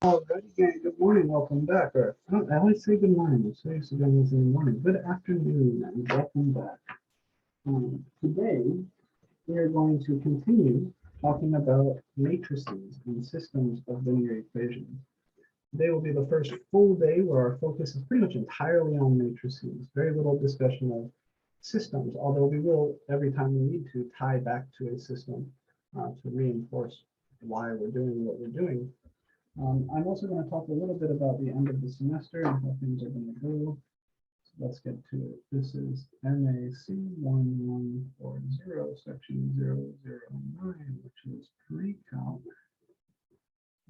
Alrighty, gang. Good morning. Welcome back. Or I always say good morning. I'm so used to doing this in the morning. Good afternoon and welcome back. Today we are going to continue talking about matrices and systems of linear equations. Today will be the first full day where our focus is pretty much entirely on matrices. Very little discussion of systems, although we will, every time we need to, tie back to a system to reinforce why we're doing what we're doing. I'm also going to talk a little bit about the end of the semester and how things are going to go. So let's get to it. This is MAC1140, section 009, which is pre-calc.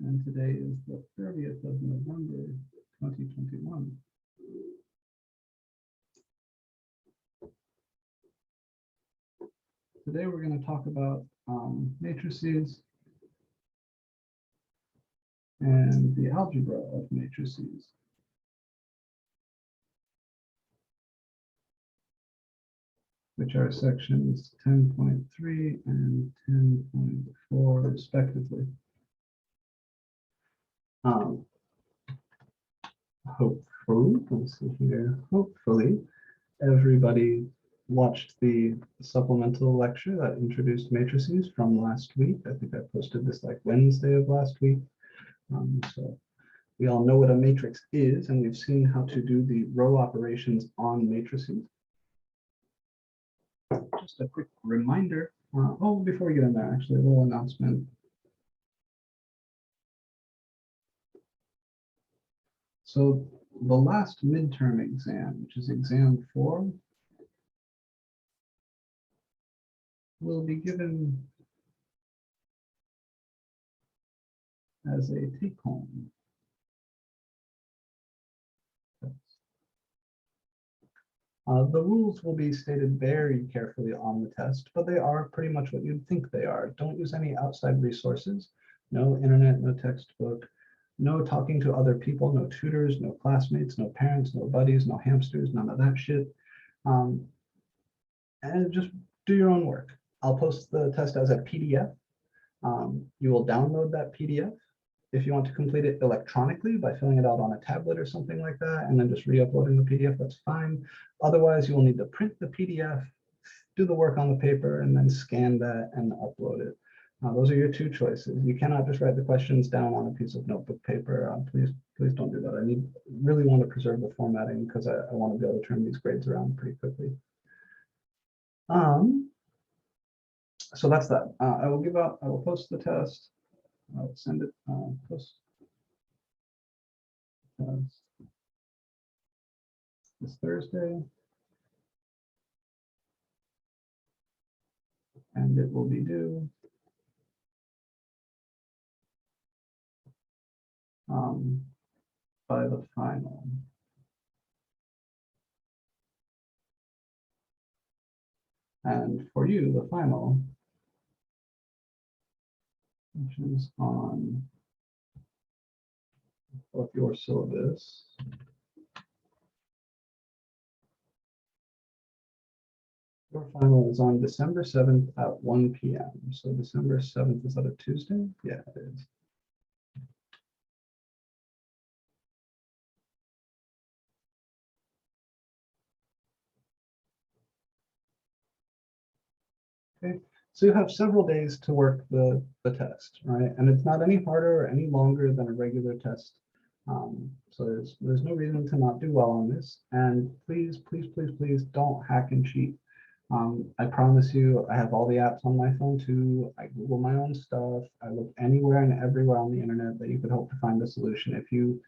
And today is the 30th of November, 2021. Today we're going to talk about matrices and the algebra of matrices. Which are sections 10.3 and 10.4 respectively. Hopefully, let's see here, hopefully everybody watched the supplemental lecture that introduced matrices from last week. I think I posted this like Wednesday of last week. So we all know what a matrix is, and we've seen how to do the row operations on matrices. Just a quick reminder. Before we get in there, actually, a little announcement. So the last midterm exam, which is exam 4, will be given as a take-home. The rules will be stated very carefully on the test, but they are pretty much what you'd think they are. Don't use any outside resources, no internet, no textbook, no talking to other people, no tutors, no classmates, no parents, no buddies, no hamsters, none of that shit. And just do your own work. I'll post the test as a PDF. You will download that PDF. If you want to complete it electronically by filling it out on a tablet or something like that, and then just re-uploading the PDF, that's fine. Otherwise, you will need to print the PDF, do the work on the paper, and then scan that and upload it. Those are your two choices. You cannot just write the questions down on a piece of notebook paper. Please don't do that. I really want to preserve the formatting because I want to be able to turn these grades around pretty quickly. So that's that. I will post the test. I'll send it post test this Thursday. And it will be due by the final. And for you, the final, which is on both your syllabus. Your final is on December 7th at 1 p.m. So December 7th, is that a Tuesday? Yeah, it is. Okay, so you have several days to work the test, right? And it's not any harder or any longer than a regular test. So there's no reason to not do well on this. And please, please, please, please don't hack and cheat. I promise you, I have all the apps on my phone too. I Google my own stuff. I look anywhere and everywhere on the internet that you could hope to find a solution. If you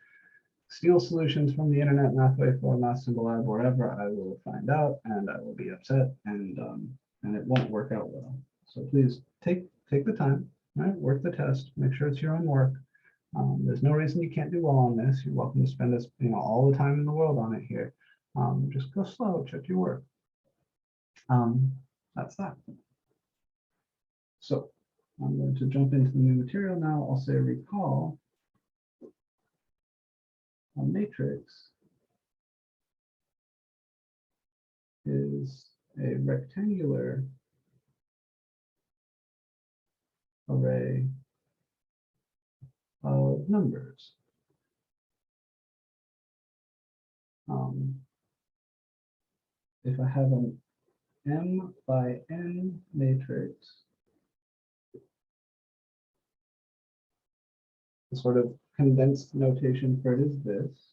steal solutions from the internet, Mathway4, Math Symbol Lab, wherever, I will find out and I will be upset and it won't work out well. So please take the time, right? Work the test, make sure it's your own work. There's no reason you can't do well on this. You're welcome to spend all the time in the world on it here. Just go slow, check your work. That's that. So I'm going to jump into the new material now. I'll say recall a matrix is a rectangular array of numbers. If I have an M by N matrix, the sort of condensed notation for it is this.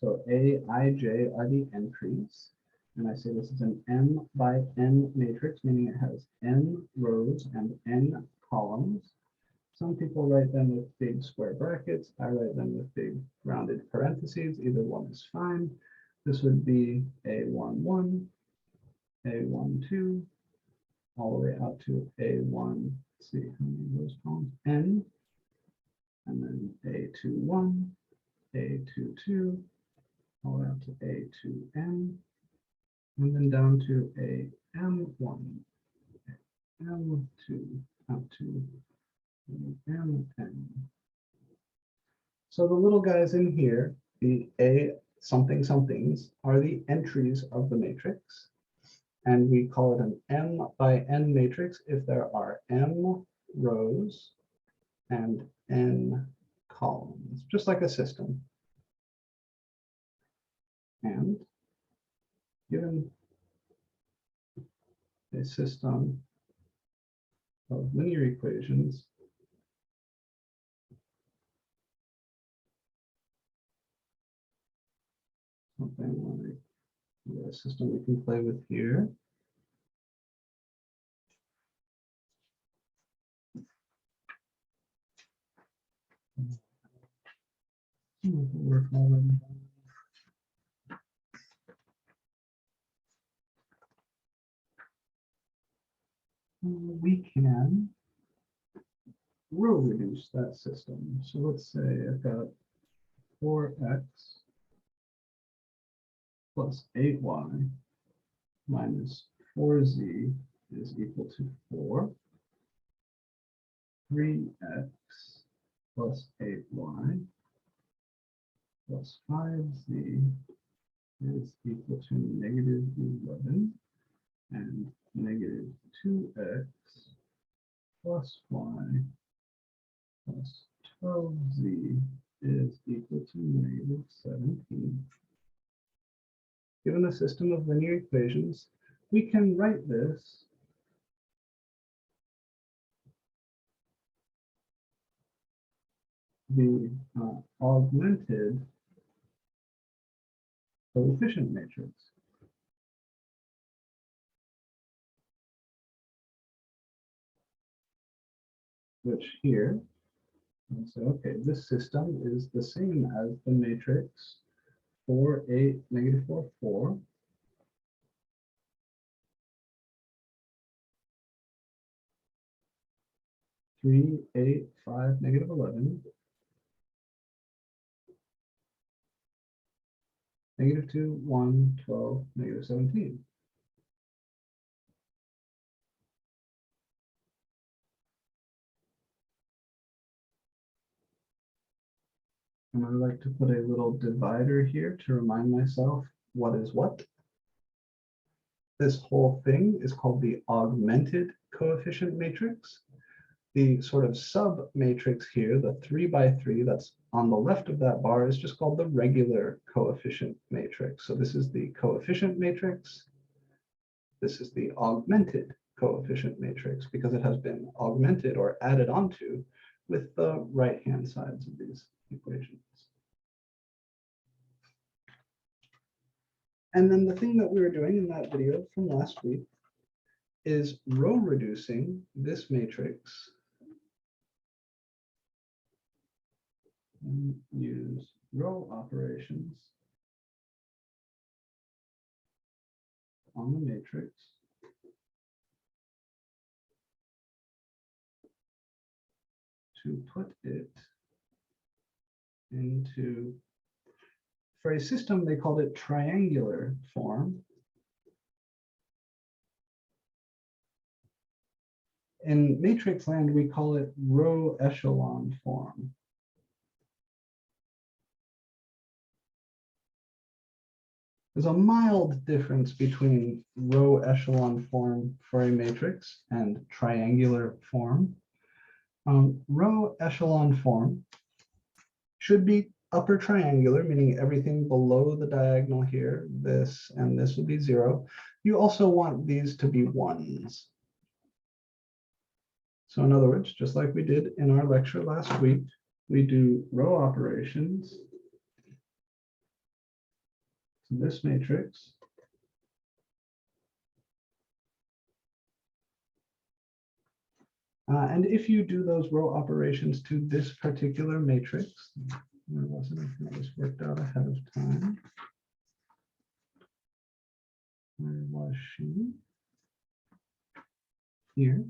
So A, I, J are the entries. And I say this is an M by N matrix, meaning it has N rows and N columns. Some people write them with big square brackets. I write them with big rounded parentheses. Either one is fine. This would be A11, A12, all the way out to A1. Let's see how many of those columns? N, and then A21, A22, all the way out to A2N, and then down to AM1, M2, out to M10. So the little guys in here, the A something somethings, are the entries of the matrix. And we call it an M by N matrix if there are M rows and N columns, just like a system. And given a system of linear equations, something like the system we can play with here. Work already. We can row reduce that system. So let's say I've got 4x plus 8y minus 4z is equal to 4. 3x plus 8y plus 5z is equal to negative 11, and negative 2x plus y plus 12z is equal to negative 17. Given a system of linear equations, we can write this the augmented coefficient matrix. Which here, and so okay, this system is the same as the matrix 4, 8, negative 4, 4. 3, 8, 5, negative 11. Negative 2, 1, 12, negative 17. And I like to put a little divider here to remind myself what is what. This whole thing is called the augmented coefficient matrix. The sort of sub matrix here, the 3 by 3 that's on the left of that bar, is just called the regular coefficient matrix. So this is the coefficient matrix. This is the augmented coefficient matrix because it has been augmented or added onto with the right-hand sides of these equations. And then the thing that we were doing in that video from last week is row reducing this matrix and use row operations on the matrix to put it into, for a system they called it triangular form. In matrix land, we call it row echelon form. There's a mild difference between row echelon form for a matrix and triangular form. Row echelon form should be upper triangular, meaning everything below the diagonal here, this and this would be 0. You also want these to be 1s. So in other words, just like we did in our lecture last week, we do row operations to this matrix. And if you do those row operations to this particular matrix, there wasn't anything that was worked out ahead of time. Where was she? Here.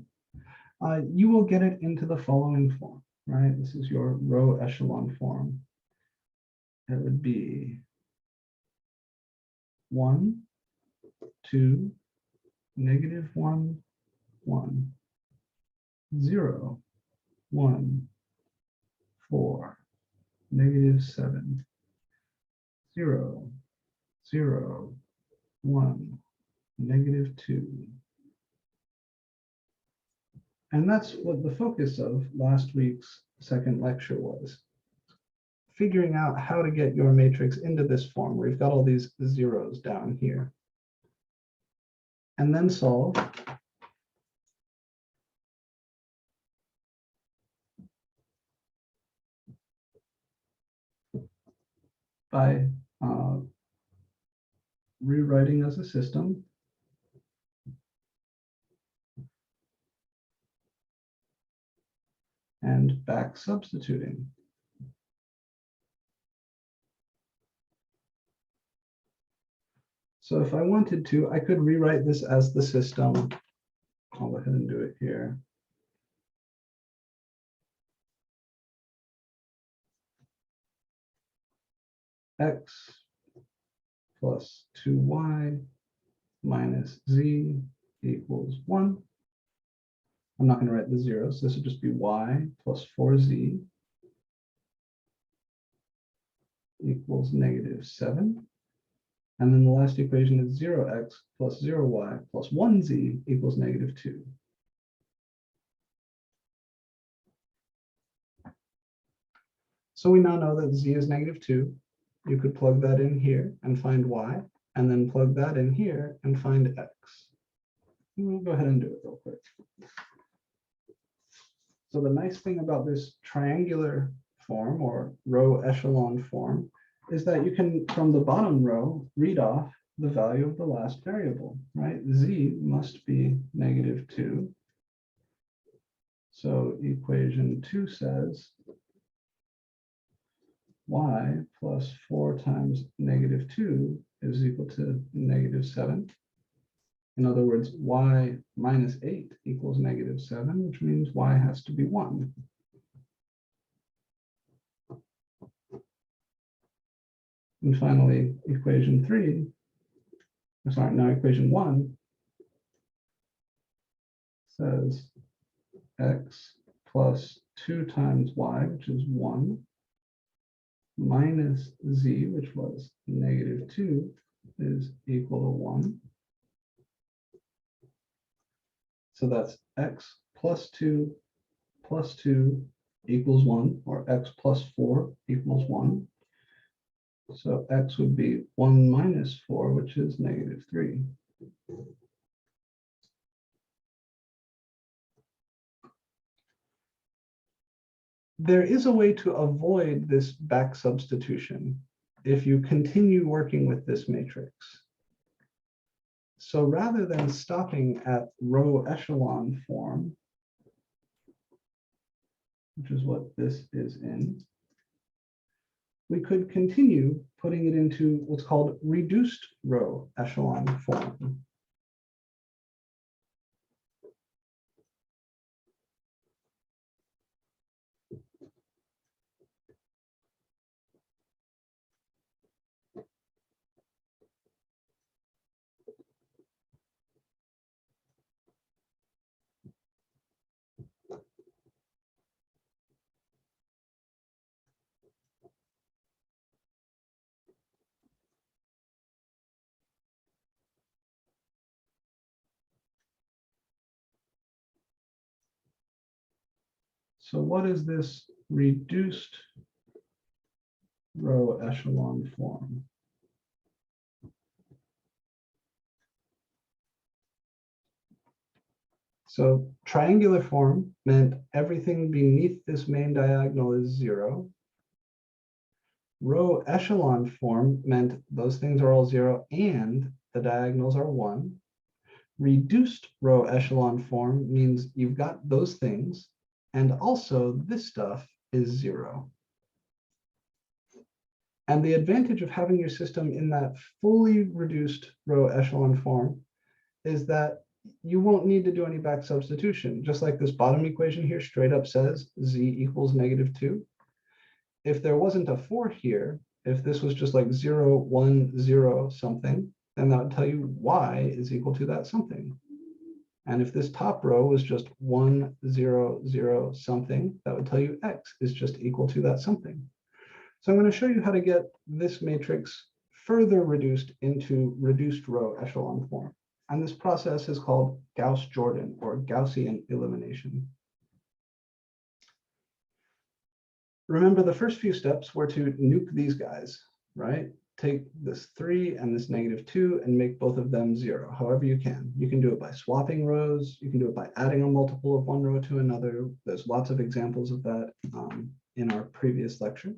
You will get it into the following form, right? This is your row echelon form. It would be 1, 2, -1, 1, 0, 1, 4, -7, 0, 0, 1, -2. And that's what the focus of last week's second lecture was. Figuring out how to get your matrix into this form where you've got all these zeros down here. And then solve by rewriting as a system and back substituting. So if I wanted to, I could rewrite this as the system. I'll go ahead and do it here. X plus 2y minus z equals 1. I'm not going to write the zeros. This would just be y plus 4z equals -7. And then the last equation is 0x plus 0y plus 1z equals -2. So we now know that z is -2. You could plug that in here and find y, and then plug that in here and find x. We'll go ahead and do it real quick. So the nice thing about this triangular form or row echelon form is that you can, from the bottom row, read off the value of the last variable, right? Z must be -2. So equation 2 says y plus 4 times -2 is equal to -7. In other words, y minus 8 equals -7, which means y has to be 1. And finally, equation 3, sorry, now equation 1 says x plus 2 times y, which is 1, minus z, which was -2, is equal to 1. So that's x plus 2 equals 1, or x plus 4 equals 1. So x would be 1 minus 4, which is -3. There is a way to avoid this back substitution if you continue working with this matrix. So rather than stopping at row echelon form, which is what this is in, we could continue putting it into what's called reduced row echelon form. So what is this reduced row echelon form. So triangular form meant everything beneath this main diagonal is 0. Row echelon form meant those things are all 0 and the diagonals are 1. Reduced row echelon form means you've got those things and also this stuff is 0. And the advantage of having your system in that fully reduced row echelon form is that you won't need to do any back substitution. Just like this bottom equation here straight up says z equals -2. If there wasn't a 4 here, if this was just like 0, 1, 0 something, then that would tell you y is equal to that something. And if this top row was just 1, 0, 0 something, that would tell you x is just equal to that something. So I'm going to show you how to get this matrix further reduced into reduced row echelon form. And this process is called Gauss-Jordan or Gaussian elimination. Remember, the first few steps were to nuke these guys, right? Take this 3 and this -2 and make both of them 0, however you can. You can do it by swapping rows. You can do it by adding a multiple of one row to another. There's lots of examples of that in our previous lecture.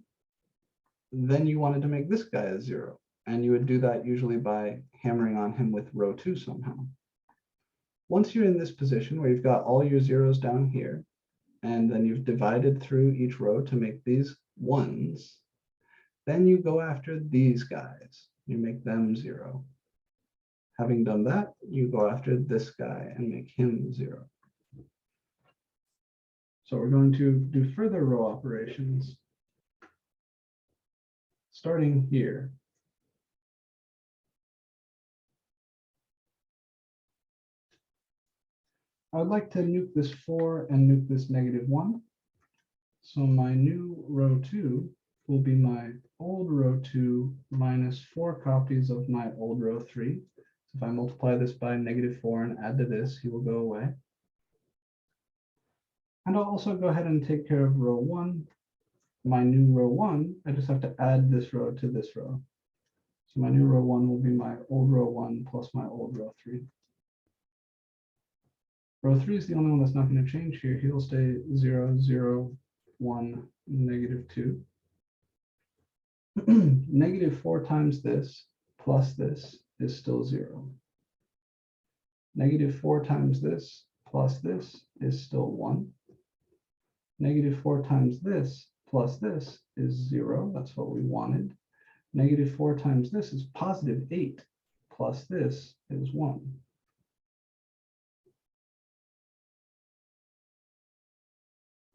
Then you wanted to make this guy a 0. And you would do that usually by hammering on him with row 2 somehow. Once you're in this position where you've got all your zeros down here, and then you've divided through each row to make these 1s, then you go after these guys. You make them 0. Having done that, you go after this guy and make him 0. So we're going to do further row operations, starting here. I would like to nuke this 4 and nuke this -1. So my new row 2 will be my old row 2 minus 4 copies of my old row 3. So if I multiply this by -4 and add to this, he will go away. And I'll also go ahead and take care of row 1. My new row 1, I just have to add this row to this row. So my new row 1 will be my old row 1 plus my old row 3. Row 3 is the only one that's not going to change here. He'll stay 0, 0, 1, -2. -4 times this plus this is still 0. -4 times this plus this is still 1. -4 times this plus this is 0. That's what we wanted. -4 times this is +8 plus this is 1.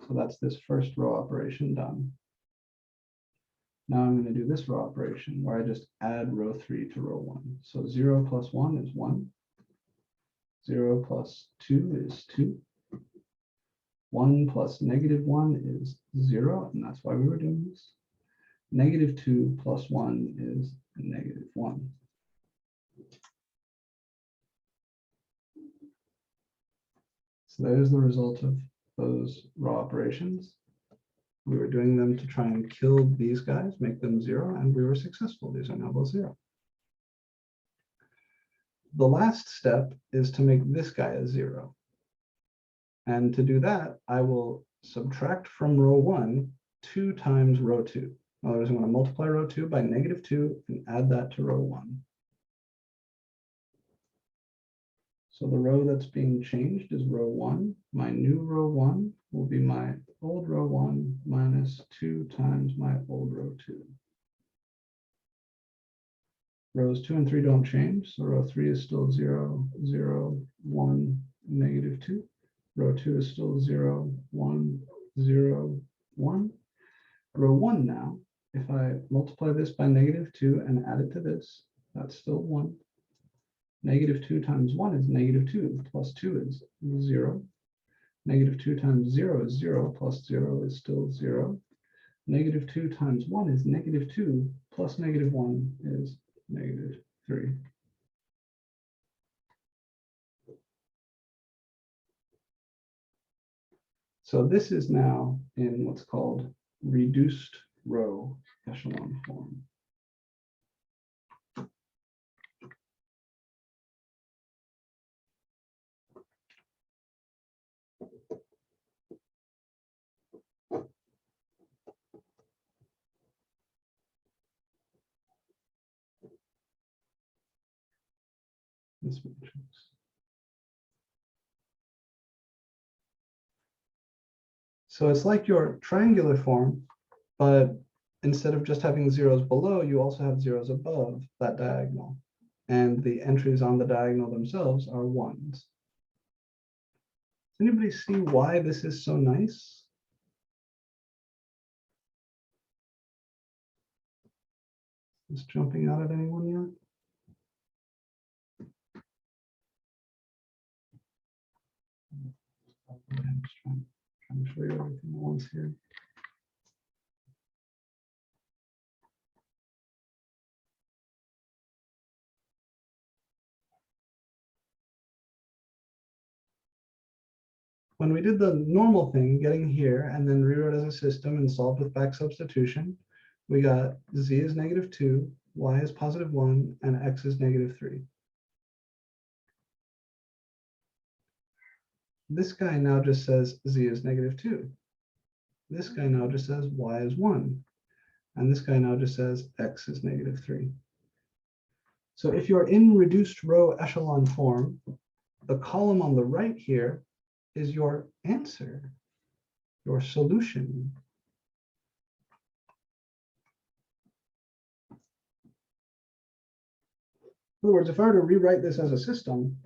So that's this first row operation done. Now I'm going to do this row operation where I just add row 3 to row 1. So 0 plus 1 is 1. 0 plus 2 is 2. 1 plus -1 is 0, and that's why we were doing this. -2 plus 1 is -1. So there's the result of those row operations. We were doing them to try and kill these guys, make them 0, and we were successful. These are now both 0. The last step is to make this guy a 0. And to do that, I will subtract from row 1 2 times row 2. In other words, I'm going to multiply row 2 by -2 and add that to row 1. So the row that's being changed is row 1. My new row 1 will be my old row 1 minus 2 times my old row 2. Rows 2 and 3 don't change, so row 3 is still 0, 0, 1, -2. Row 2 is still 0, 1, 0, 1. Row 1 now, if I multiply this by -2 and add it to this, that's still 1. -2 times 1 is -2, plus 2 is 0. -2 times 0 is 0, plus 0 is still 0. -2 times 1 is -2, plus -1 is -3. So this is now in what's called reduced row echelon form. This matrix. So it's like your triangular form, but instead of just having zeros below, you also have zeros above that diagonal. And the entries on the diagonal themselves are ones. Does anybody see why this is so nice? Is this jumping out at anyone yet? I'm just trying to show you everything at once here. When we did the normal thing, getting here and then rewrote as a system and solved with back substitution, we got z is -2, y is +1, and x is -3. This guy now just says z is -2. This guy now just says y is 1. And this guy now just says x is -3. So if you're in reduced row echelon form, the column on the right here is your answer, your solution. In other words, if I were to rewrite this as a system,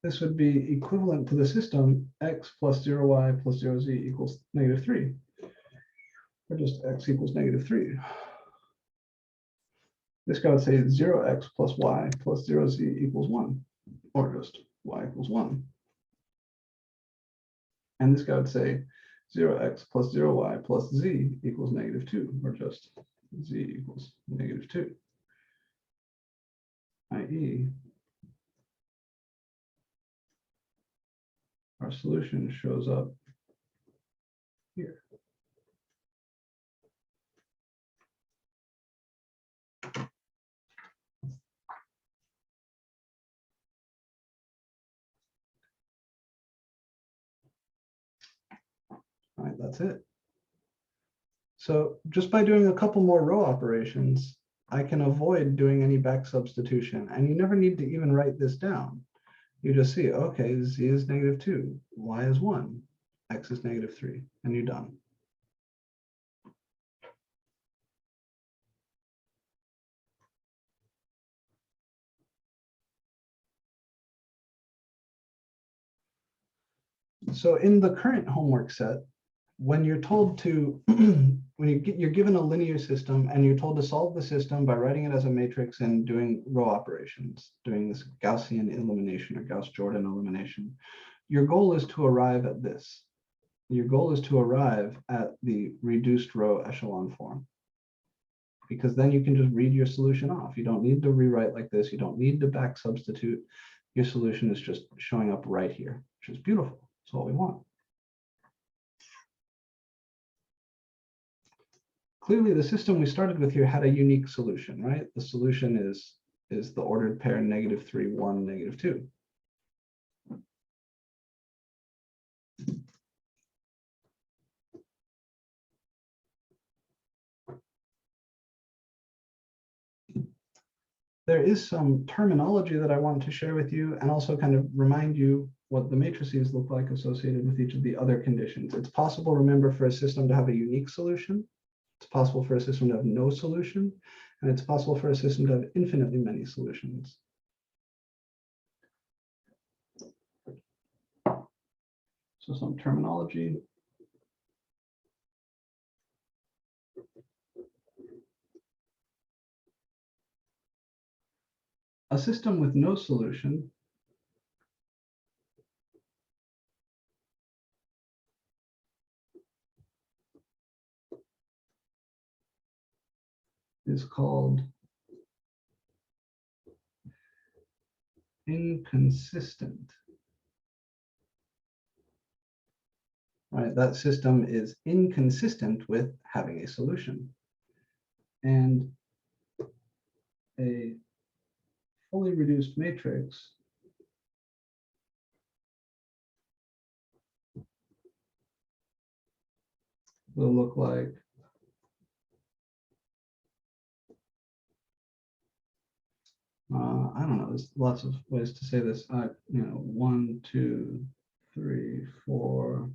this would be equivalent to the system x plus 0y plus 0z equals -3, or just x equals -3. This guy would say 0x plus y plus 0z equals 1, or just y equals 1. And this guy would say 0x plus 0y plus z equals -2, or just z equals -2, i.e., our solution shows up here. All right, that's it. So just by doing a couple more row operations, I can avoid doing any back substitution. And you never need to even write this down. You just see, okay, z is -2, y is 1, x is -3, and you're done. So in the current homework set, when you're told to, when you're given a linear system and you're told to solve the system by writing it as a matrix and doing row operations, doing this Gaussian elimination or Gauss-Jordan elimination, your goal is to arrive at this. Your goal is to arrive at the reduced row echelon form, because then you can just read your solution off. You don't need to rewrite like this. You don't need to back substitute. Your solution is just showing up right here, which is beautiful. That's what we want. Clearly, the system we started with here had a unique solution, right? The solution is the ordered pair -3, 1, -2. There is some terminology that I want to share with you and also kind of remind you what the matrices look like associated with each of the other conditions. It's possible, remember, for a system to have a unique solution. It's possible for a system to have no solution, and it's possible for a system to have infinitely many solutions. So some terminology. A system with no solution is called inconsistent. right? That system is inconsistent with having a solution. And a fully reduced matrix will look like I don't know, there's lots of ways to say this. 1, 2, 3, 4,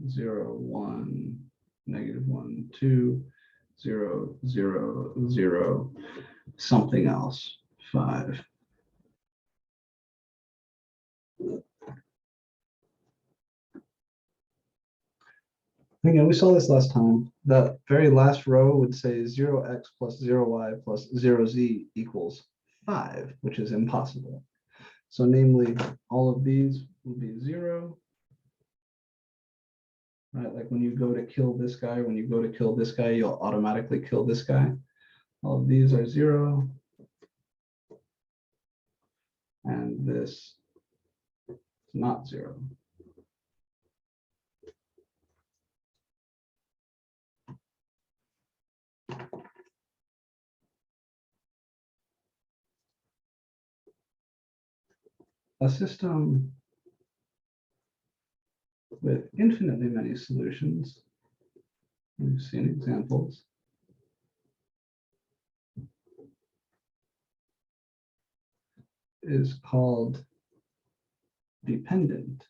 0, 1, -1, 2, 0, 0, 0, something else, 5. Again, we saw this last time. The very last row would say 0x plus 0y plus 0z equals 5, which is impossible. So namely, all of these will be 0. Right, like when you go to kill this guy, when you go to kill this guy, you'll automatically kill this guy. All of these are 0. And this is not 0. A system with infinitely many solutions, we've seen examples, is called dependent.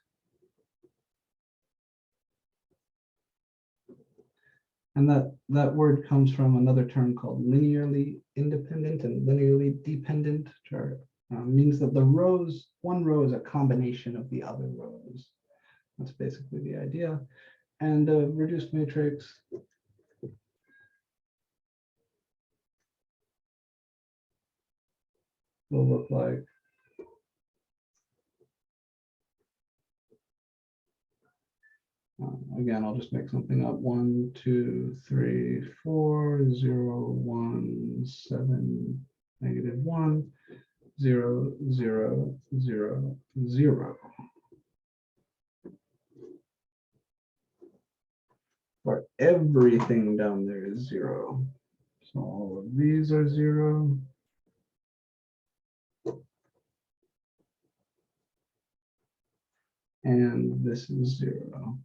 And that word comes from another term called linearly independent and linearly dependent, which means that the rows, one row is a combination of the other rows. That's basically the idea. And a reduced matrix will look like again, I'll just make something up. 1, 2, 3, 4, 0, 1, 7, -1, 0, 0, 0, 0. Where everything down there is 0. So all of these are 0. And this is 0.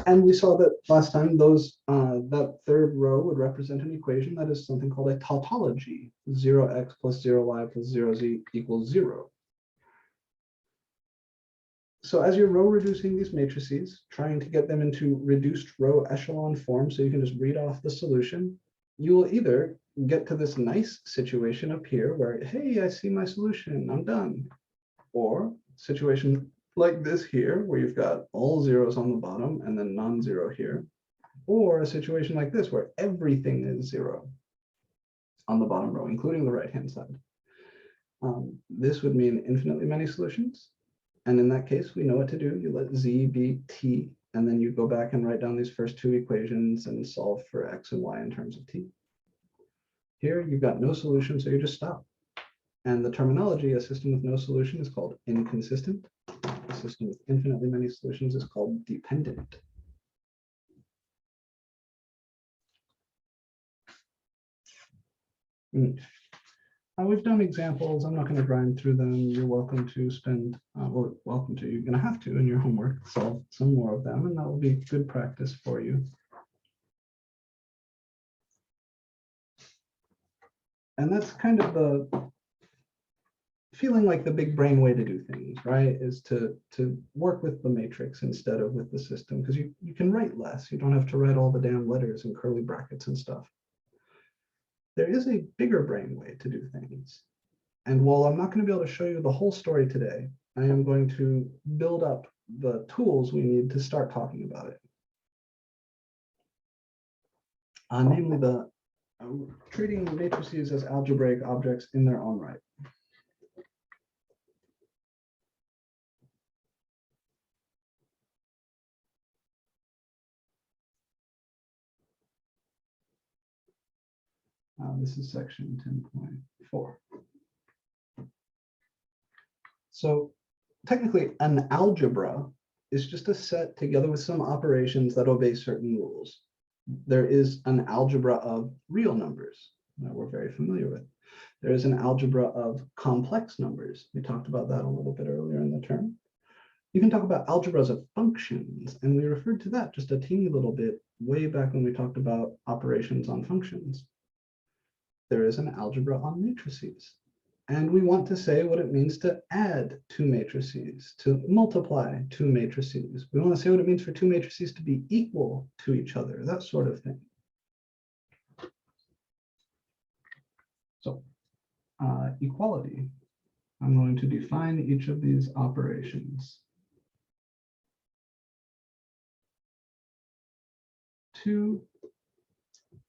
And we saw that last time, that third row would represent an equation that is something called a tautology. 0x plus 0y plus 0z equals 0. So as you're row reducing these matrices, trying to get them into reduced row echelon form so you can just read off the solution, you will either get to this nice situation up here where, hey, I see my solution, I'm done. Or situation like this here, where you've got all zeros on the bottom and then non-zero here. Or a situation like this, where everything is 0 on the bottom row, including the right-hand side. This would mean infinitely many solutions. And in that case, we know what to do. You let z be t, and then you go back and write down these first two equations and solve for x and y in terms of t. Here, you've got no solution, so you just stop. And the terminology, a system with no solution, is called inconsistent. A system with infinitely many solutions is called dependent. We've done examples. I'm not going to grind through them. You're welcome to spend, well, welcome to, you're going to have to in your homework, solve some more of them, and that will be good practice for you. And that's kind of the feeling like the big brain way to do things, right? Is to work with the matrix instead of with the system, because you can write less. You don't have to write all the damn letters and curly brackets and stuff. There is a bigger brain way to do things. And while I'm not going to be able to show you the whole story today, I am going to build up the tools we need to start talking about it. Namely, the treating matrices as algebraic objects in their own right. This is section 10.4. So technically, an algebra is just a set together with some operations that obey certain rules. There is an algebra of real numbers that we're very familiar with. There is an algebra of complex numbers. We talked about that a little bit earlier in the term. You can talk about algebras of functions, and we referred to that just a teeny little bit way back when we talked about operations on functions. There is an algebra on matrices. And we want to say what it means to add two matrices, to multiply two matrices. We want to say what it means for two matrices to be equal to each other, that sort of thing. So equality, I'm going to define each of these operations. Two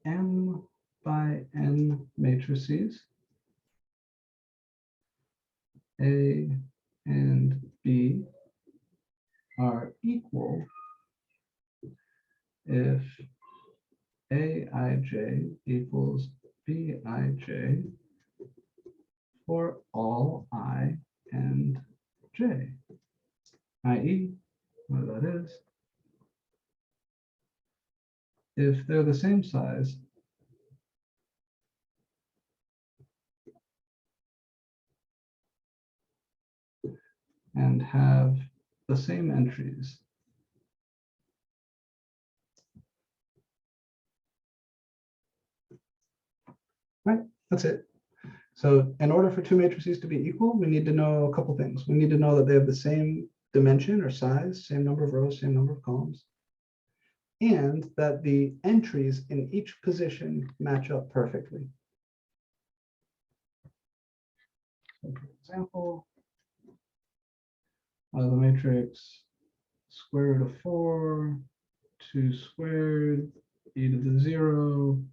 M by N matrices, A and B, are equal if Aij equals Bij for all I and j, i.e., what that is, if they're the same size and have the same entries. Right, that's it. So in order for two matrices to be equal, we need to know a couple things. We need to know that they have the same dimension or size, same number of rows, same number of columns, and that the entries in each position match up perfectly. So for example, the matrix square root of 4, 2 squared, e to the 0,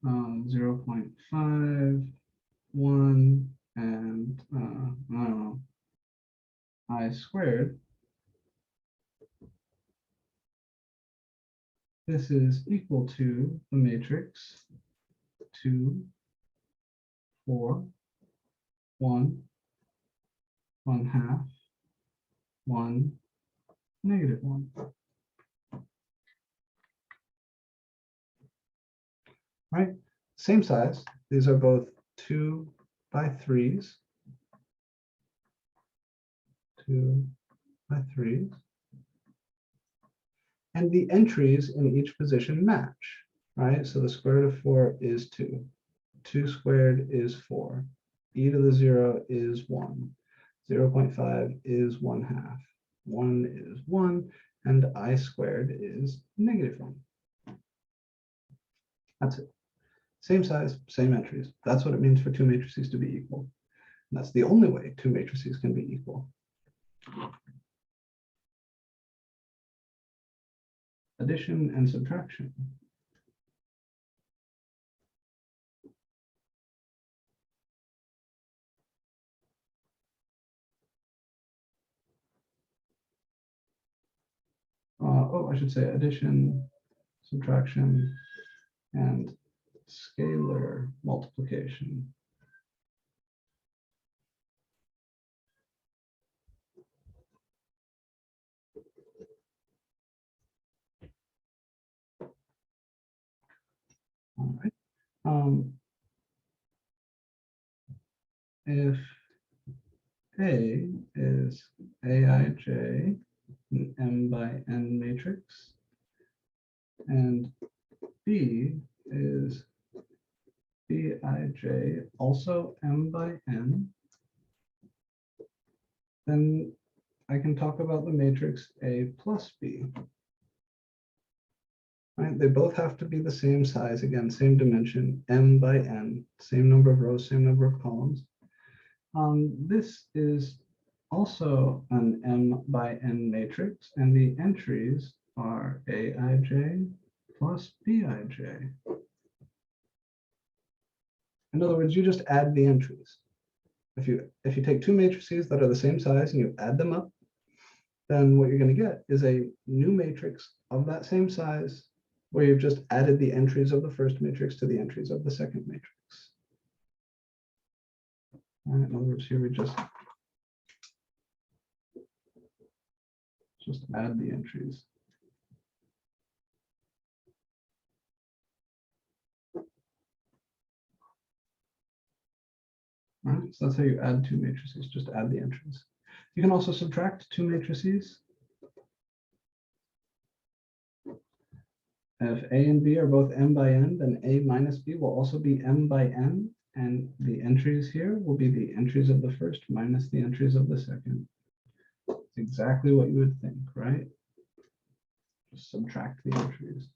0.5, 1, and I don't know, I squared. This is equal to the matrix 2, 4, 1, 1/2, 1, -1. Right, same size. These are both 2 by 3s. 2 by 3s. And the entries in each position match, right? So the square root of 4 is 2. 2 squared is 4. E to the 0 is 1. 0.5 is 1/2. 1 is 1. And I squared is -1. That's it. Same size, same entries. That's what it means for two matrices to be equal. And that's the only way two matrices can be equal. Addition and subtraction. I should say addition, subtraction, and scalar multiplication. All right. If A is Aij, an M by N matrix, and B is Bij, also M by N, then I can talk about the matrix A plus B. Right? They both have to be the same size, again, same dimension, M by N, same number of rows, same number of columns. This is also an M by N matrix, and the entries are Aij plus Bij. In other words, you just add the entries. If you take two matrices that are the same size and you add them up, then what you're going to get is a new matrix of that same size, where you've just added the entries of the first matrix to the entries of the second matrix. In other words, here we just just add the entries. All right, so that's how you add two matrices, just add the entries. You can also subtract two matrices. If A and B are both m by n, then A minus B will also be m by n, and the entries here will be the entries of the first minus the entries of the second. It's exactly what you would think, right? Just subtract the entries.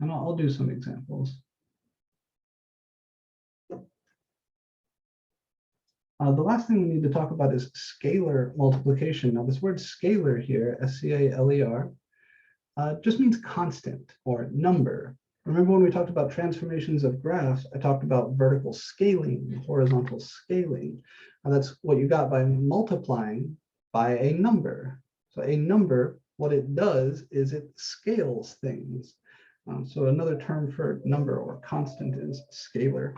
And I'll do some examples. The last thing we need to talk about is scalar multiplication. Now, this word scalar here, S-C-A-L-E-R, just means constant or number. Remember when we talked about transformations of graphs, I talked about vertical scaling, horizontal scaling. That's what you got by multiplying by a number. So a number, what it does is it scales things. So another term for number or constant is scalar,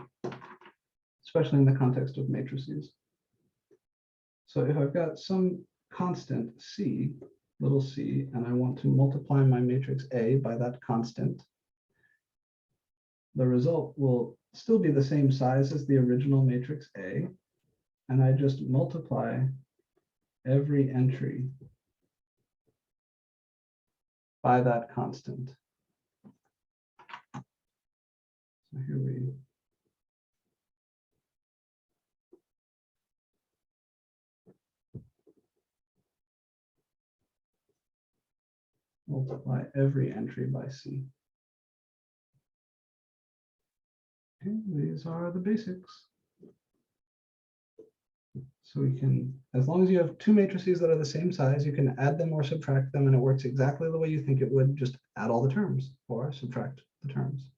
especially in the context of matrices. So if I've got some constant c, little c, and I want to multiply my matrix A by that constant, the result will still be the same size as the original matrix A, and I just multiply every entry by that constant. So here we multiply every entry by C. Okay, these are the basics. So we can, as long as you have two matrices that are the same size, you can add them or subtract them, and it works exactly the way you think it would. Just add all the terms or subtract the terms.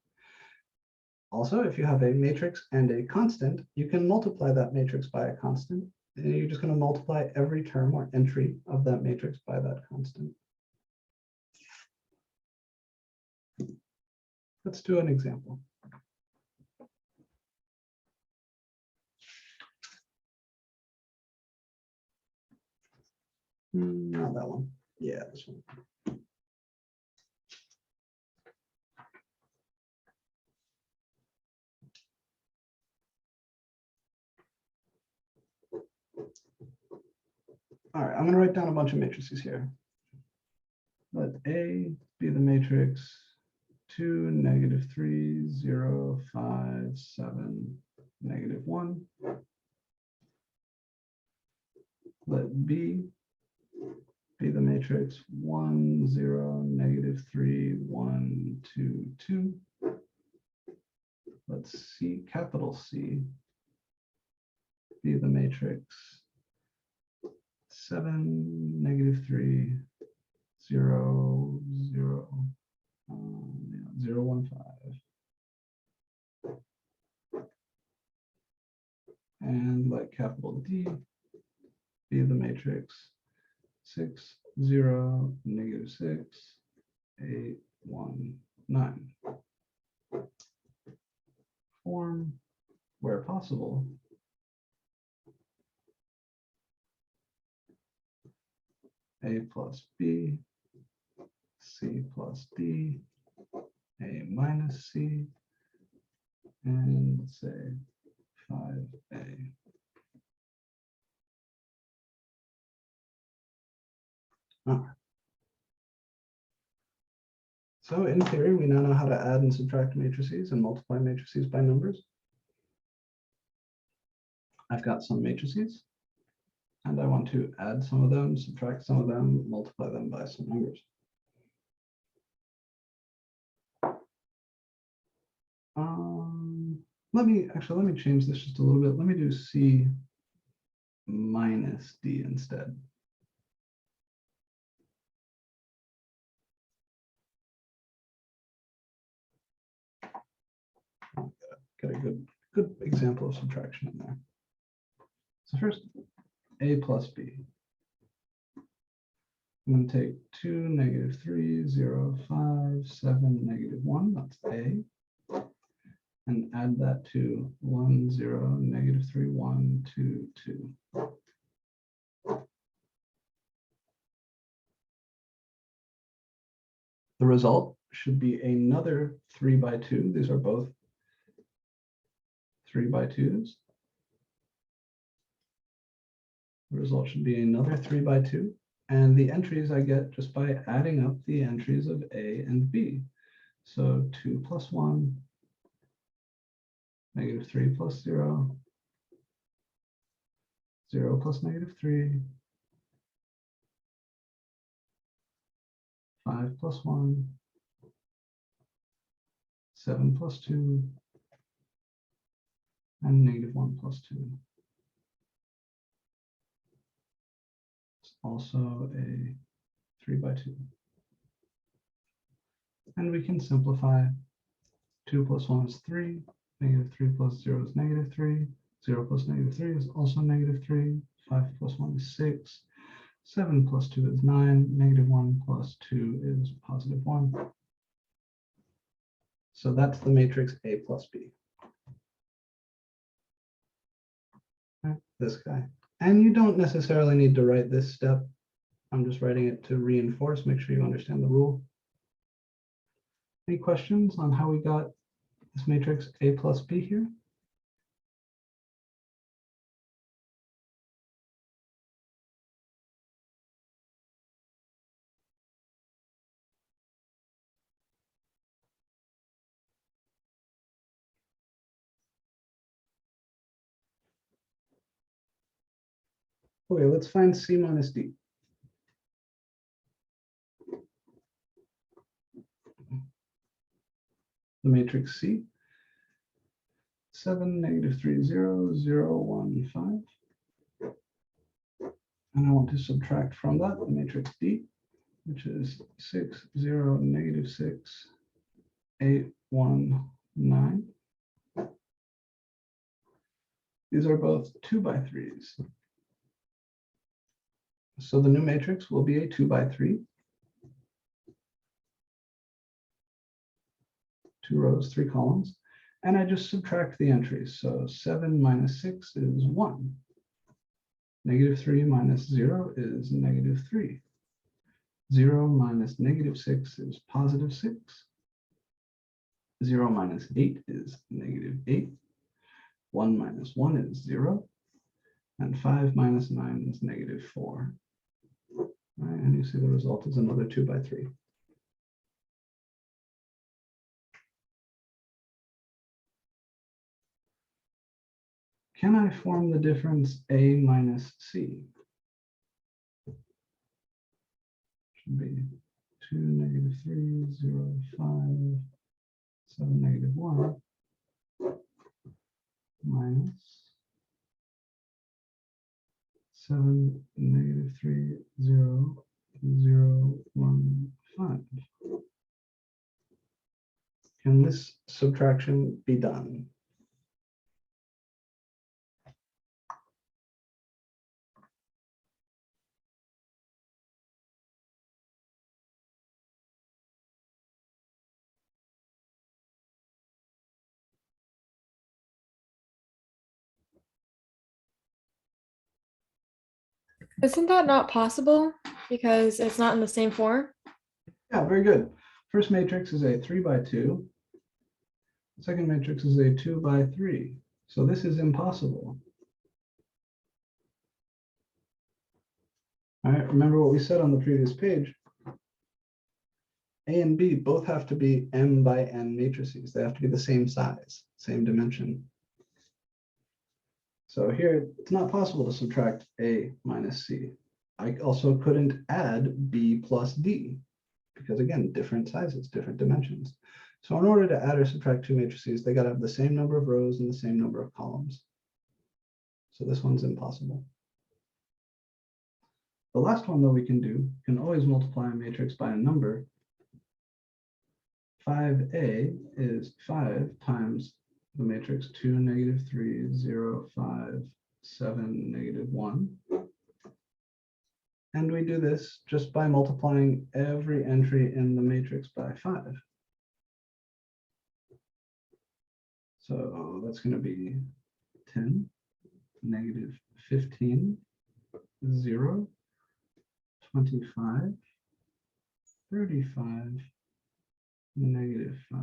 Also, if you have a matrix and a constant, you can multiply that matrix by a constant. And you're just going to multiply every term or entry of that matrix by that constant. Let's do an example. Not that one. Yeah, this one. All right, I'm going to write down a bunch of matrices here. Let A be the matrix 2, -3, 0, 5, 7, -1. Let B be the matrix 1, 0, -3, 1, 2, 2. Let C, capital C, be the matrix 7, -3, 0, 0, 0, 1, 5. And let capital D be the matrix 6, 0, -6, 8, 1, 9. Form, where possible, A plus B, C plus D, A minus C, and let's say 5A. So in theory, we now know how to add and subtract matrices and multiply matrices by numbers. I've got some matrices, and I want to add some of them, subtract some of them, multiply them by some numbers. Let me change this just a little bit. Let me do C minus D instead. Get a good example of subtraction in there. So first, A plus B. I'm going to take 2, -3, 0, 5, 7, -1. That's A. and add that to 1, 0, negative 3, 1, 2, 2. The result should be another 3 by 2. These are both 3 by 2s. The result should be another 3 by 2. And the entries I get just by adding up the entries of A and B. So 2 plus 1, negative 3 plus 0, 0 plus negative 3, 5 plus 1, 7 plus 2, and negative 1 plus 2. It's also a 3 by 2. And we can simplify. 2 plus 1 is 3, negative 3 plus 0 is negative 3, 0 plus negative 3 is also negative 3, 5 plus 1 is 6, 7 plus 2 is 9, negative 1 plus 2 is positive 1. So that's the matrix A plus B. This guy. And you don't necessarily need to write this step. I'm just writing it to reinforce, make sure you understand the rule. Any questions on how we got this matrix A plus B here? Okay, let's find C minus D. The matrix C, 7, negative 3, 0, 0, 1, 5. And I want to subtract from that the matrix D, which is 6, 0, negative 6, 8, 1, 9. These are both 2 by 3s. So the new matrix will be a 2 by 3. 2 rows, 3 columns. And I just subtract the entries. So 7 minus 6 is 1. Negative 3 minus 0 is negative 3. 0 minus negative 6 is positive 6. 0 minus 8 is negative 8. 1 minus 1 is 0. And 5 minus 9 is negative 4. All right, and you see the result is another 2 by 3. Can I form the difference A minus C? Should be 2, negative 3, 0, 5, 7, negative 1, minus 7, negative 3, 0, 0, 1, 5. Can this subtraction be done? Isn't that not possible because it's not in the same form? Yeah, very good. First matrix is a 3 by 2. Second matrix is a 2 by 3. So this is impossible. All right, remember what we said on the previous page. A and B both have to be m by n matrices. They have to be the same size, same dimension. So here, it's not possible to subtract A minus C. I also couldn't add B plus D, because again, different sizes, different dimensions. So in order to add or subtract two matrices, they got to have the same number of rows and the same number of columns. So this one's impossible. The last one that we can do, can always multiply a matrix by a number. 5A is 5 times the matrix 2, negative 3, 0, 5, 7, negative 1. And we do this just by multiplying every entry in the matrix by 5. So that's going to be 10, negative 15, 0, 25, 35, negative 5.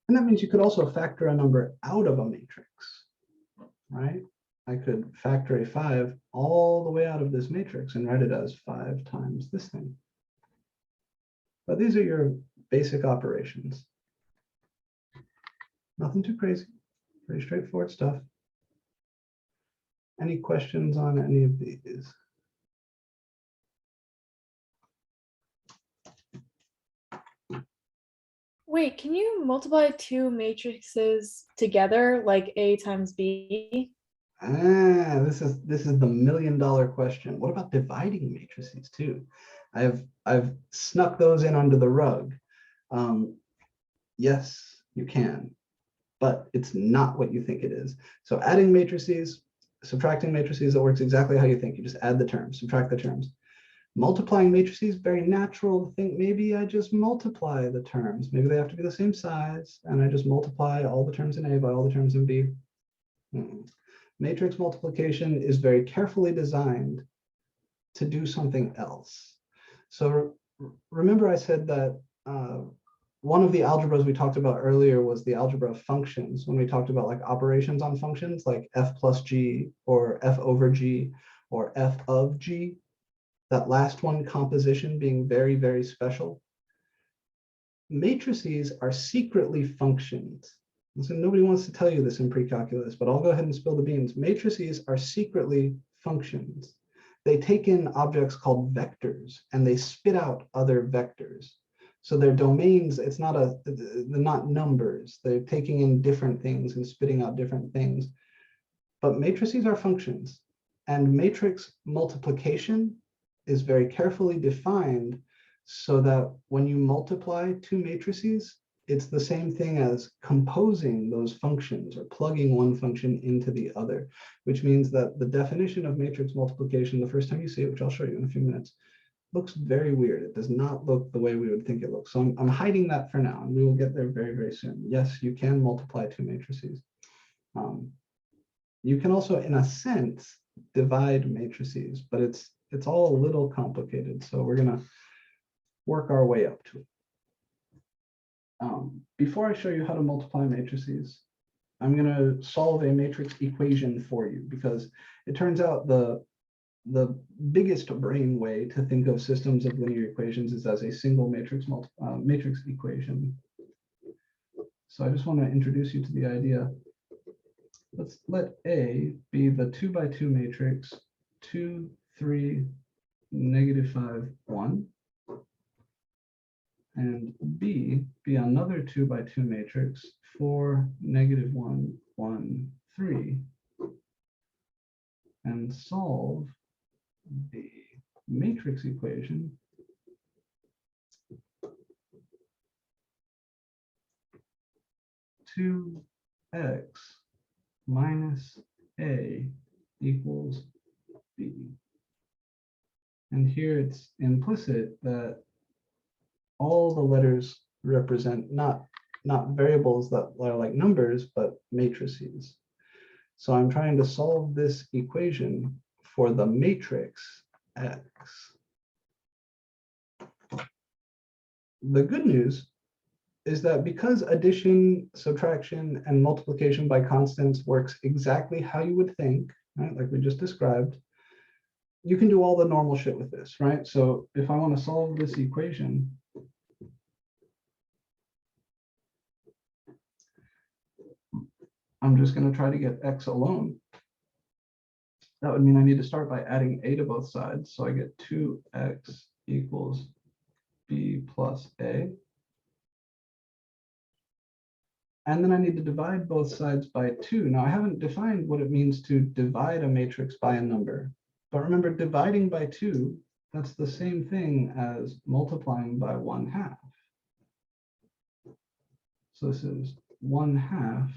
And that means you could also factor a number out of a matrix, right? I could factor a 5 all the way out of this matrix and write it as 5 times this thing. But these are your basic operations. Nothing too crazy, pretty straightforward stuff. Any questions on any of these? Wait, can you multiply two matrices together like A times B? This is the $1,000,000 question. What about dividing matrices too? I've snuck those in under the rug. Yes, you can, but it's not what you think it is. So adding matrices, subtracting matrices, it works exactly how you think. You just add the terms, subtract the terms. Multiplying matrices, very natural to think maybe I just multiply the terms. Maybe they have to be the same size, and I just multiply all the terms in A by all the terms in B. Matrix multiplication is very carefully designed to do something else. So remember I said that one of the algebras we talked about earlier was the algebra of functions, when we talked about like operations on functions like f plus g or f over g or f of g. That last one, composition, being very, very special. Matrices are secretly functions. So nobody wants to tell you this in pre-calculus, but I'll go ahead and spill the beans. Matrices are secretly functions. They take in objects called vectors and they spit out other vectors. So their domains, they're not numbers. They're taking in different things and spitting out different things. But matrices are functions, and matrix multiplication is very carefully defined so that when you multiply two matrices, it's the same thing as composing those functions or plugging one function into the other, which means that the definition of matrix multiplication, the first time you see it, which I'll show you in a few minutes, looks very weird. It does not look the way we would think it looks. So I'm hiding that for now, and we will get there very, very soon. Yes, you can multiply two matrices. You can also, in a sense, divide matrices, but it's all a little complicated. So we're going to work our way up to it. Before I show you how to multiply matrices, I'm going to solve a matrix equation for you, because it turns out the biggest brain way to think of systems of linear equations is as a single matrix equation. So I just want to introduce you to the idea. Let's let A be the 2 by 2 matrix 2, 3, -5, 1. And B be another 2 by 2 matrix 4, -1, 1, 3. And solve the matrix equation two x minus A equals B. And here it's implicit that all the letters represent not variables that are like numbers, but matrices. So I'm trying to solve this equation for the matrix X. The good news is that because addition, subtraction, and multiplication by constants works exactly how you would think, right, like we just described, you can do all the normal shit with this, right? So if I want to solve this equation, I'm just going to try to get x alone. That would mean I need to start by adding a to both sides. So I get 2x equals b plus a. And then I need to divide both sides by 2. Now I haven't defined what it means to divide a matrix by a number. But remember, dividing by 2, that's the same thing as multiplying by 1/2. So this is 1/2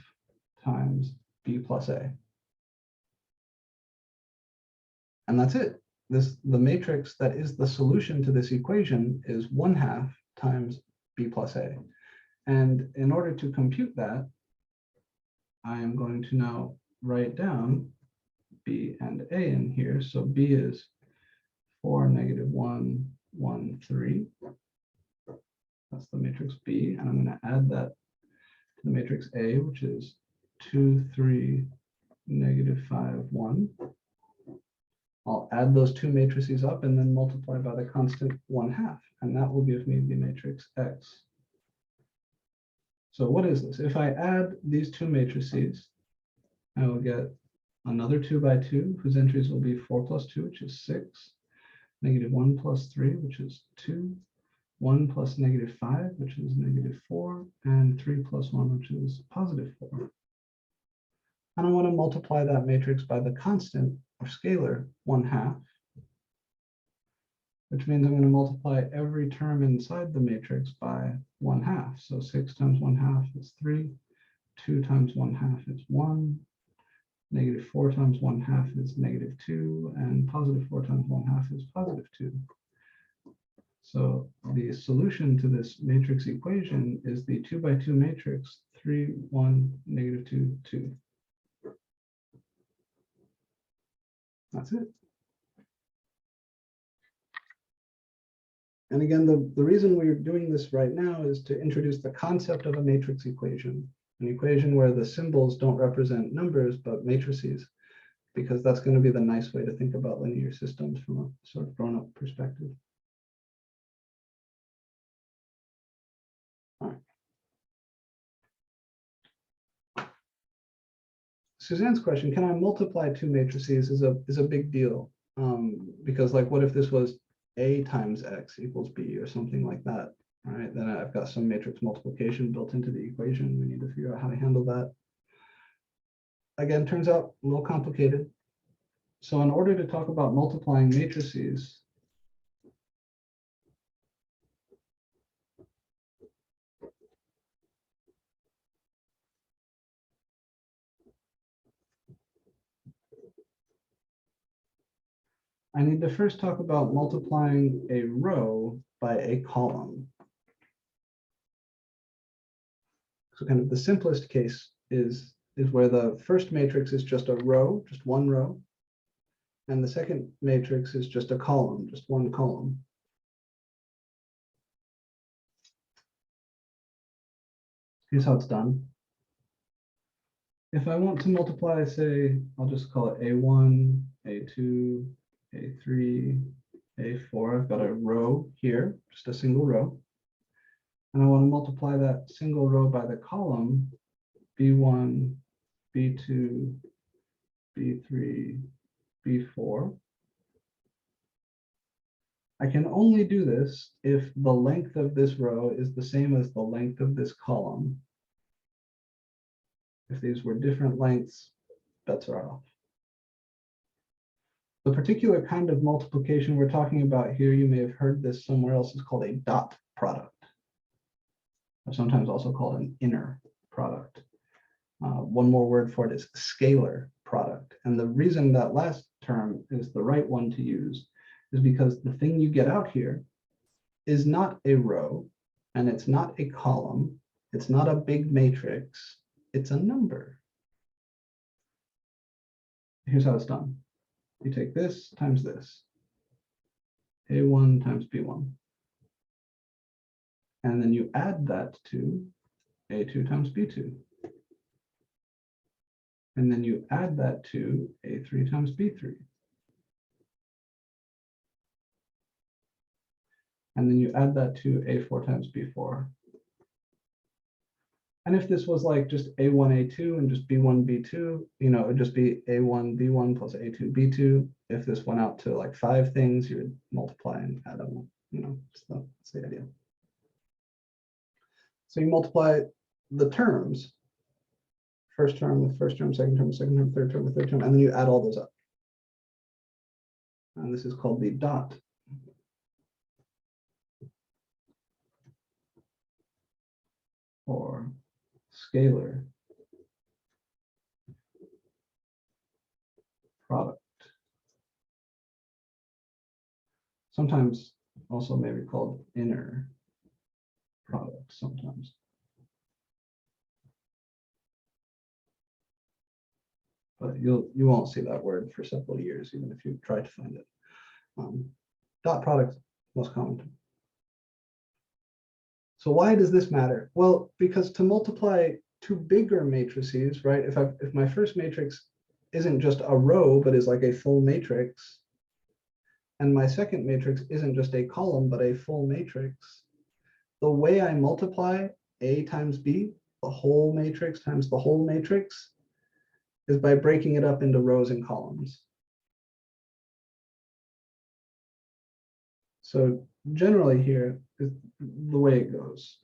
times b plus a. And that's it. The matrix that is the solution to this equation is 1/2 times B plus A. And in order to compute that, I am going to now write down B and A in here. So B is 4, -1, 1, 3. That's the matrix B. And I'm going to add that to the matrix A, which is 2, 3, -5, 1. I'll add those two matrices up and then multiply by the constant 1/2. And that will give me the matrix X. So what is this? If I add these two matrices, I will get another 2 by 2, whose entries will be 4 plus 2, which is 6, -1 plus 3, which is 2, 1 plus -5, which is -4, and 3 plus 1, which is +4. And I want to multiply that matrix by the constant or scalar 1/2, which means I'm going to multiply every term inside the matrix by 1/2. So 6 times 1/2 is 3, 2 times 1/2 is 1, -4 times 1/2 is -2, and +4 times 1/2 is +2. So the solution to this matrix equation is the 2 by 2 matrix 3, 1, -2, 2. That's it. And again, the reason we're doing this right now is to introduce the concept of a matrix equation, an equation where the symbols don't represent numbers, but matrices, because that's going to be the nice way to think about linear systems from a sort of grown-up perspective. All right. Suzanne's question, can I multiply two matrices, is a big deal. Because like, what if this was A times X equals B or something like that? All right, then I've got some matrix multiplication built into the equation. We need to figure out how to handle that. Again, turns out a little complicated. So in order to talk about multiplying matrices, I need to first talk about multiplying a row by a column. So kind of the simplest case is where the first matrix is just a row, just one row, and the second matrix is just a column, just one column. Here's how it's done. If I want to multiply, say, I'll just call it A1, A2, A3, A4. I've got a row here, just a single row. And I want to multiply that single row by the column B1, B2, B3, B4. I can only do this if the length of this row is the same as the length of this column. If these were different lengths, bets are off. The particular kind of multiplication we're talking about here, you may have heard this somewhere else, is called a dot product, or sometimes also called an inner product. One more word for it is scalar product. And the reason that last term is the right one to use is because the thing you get out here is not a row, and it's not a column, it's not a big matrix, it's a number. Here's how it's done. You take this times this, A1 times B1. And then you add that to A2 times B2. And then you add that to A3 times B3. And then you add that to A4 times B4. And if this was like just A1, A2 and just B1, B2, you know, it would just be A1, B1 plus A2, B2. If this went out to like 5 things, you would multiply and add them, you know, so that's the idea. So you multiply the terms, first term with first term, second term, second term, third term with third term, and then you add all those up. And this is called the dot or scalar product. Sometimes also maybe called inner product sometimes. But you won't see that word for several years, even if you try to find it. Dot product, most common. So why does this matter? Well, because to multiply two bigger matrices, right? If my first matrix isn't just a row, but is like a full matrix, and my second matrix isn't just a column, but a full matrix, the way I multiply A times B, the whole matrix times the whole matrix, is by breaking it up into rows and columns. So generally here is the way it goes.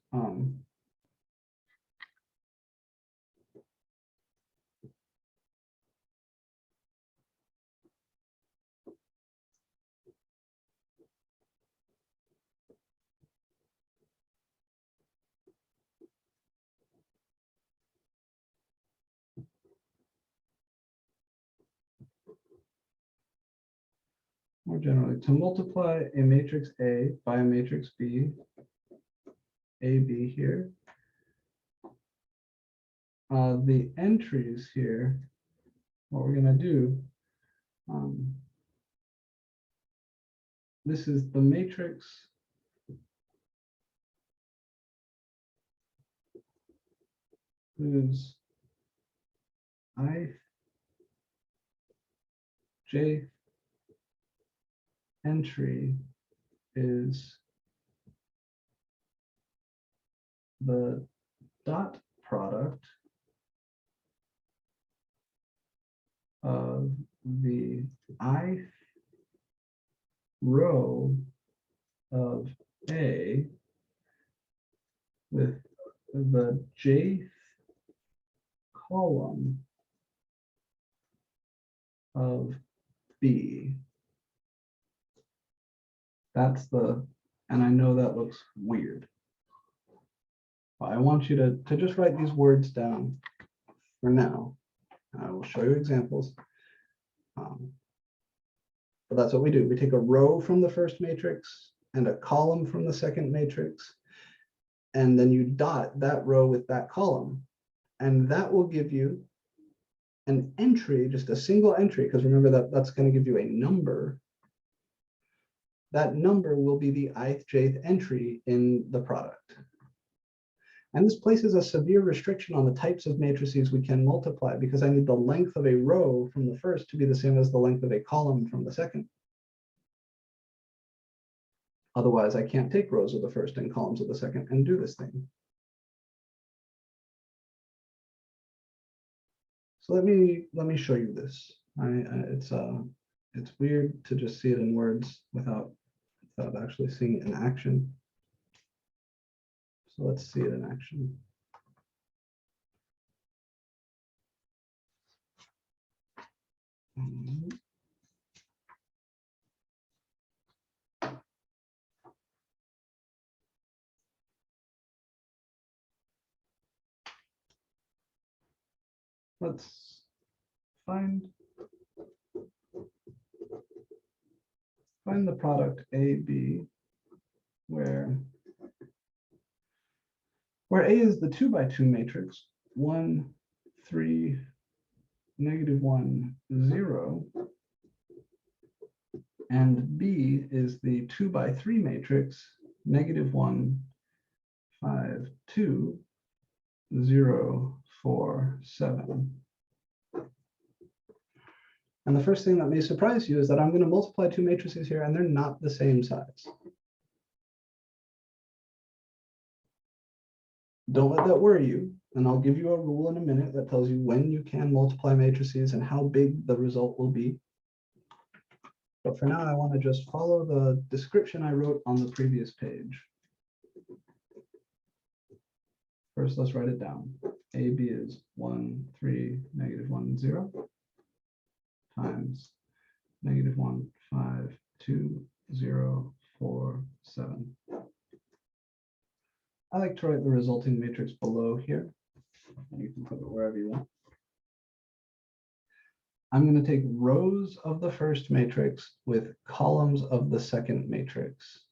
More generally, to multiply a matrix A by a matrix B, AB here, the entries here, what we're going to do, this is the matrix whose ij entry is the dot product of the ith row of A with the jth column of B. That's the, and I know that looks weird. But I want you to just write these words down for now. I will show you examples. But that's what we do. We take a row from the first matrix and a column from the second matrix, and then you dot that row with that column. And that will give you an entry, just a single entry, because remember that that's going to give you a number. That number will be the ith jth entry in the product. And this places a severe restriction on the types of matrices we can multiply, because I need the length of a row from the first to be the same as the length of a column from the second. Otherwise, I can't take rows of the first and columns of the second and do this thing. So let me show you this. It's weird to just see it in words without actually seeing it in action. So let's see it in action. Let's find the product AB where A is the 2 by 2 matrix, 1, 3, -1, 0, and B is the 2 by 3 matrix, -1, 5, 2, 0, 4, 7. And the first thing that may surprise you is that I'm going to multiply two matrices here, and they're not the same size. Don't let that worry you, and I'll give you a rule in a minute that tells you when you can multiply matrices and how big the result will be. But for now, I want to just follow the description I wrote on the previous page. First, let's write it down. AB is 1, 3, -1, 0 times -1, 5, 2, 0, 4, 7. I like to write the resulting matrix below here. You can put it wherever you want. I'm going to take rows of the first matrix with columns of the second matrix.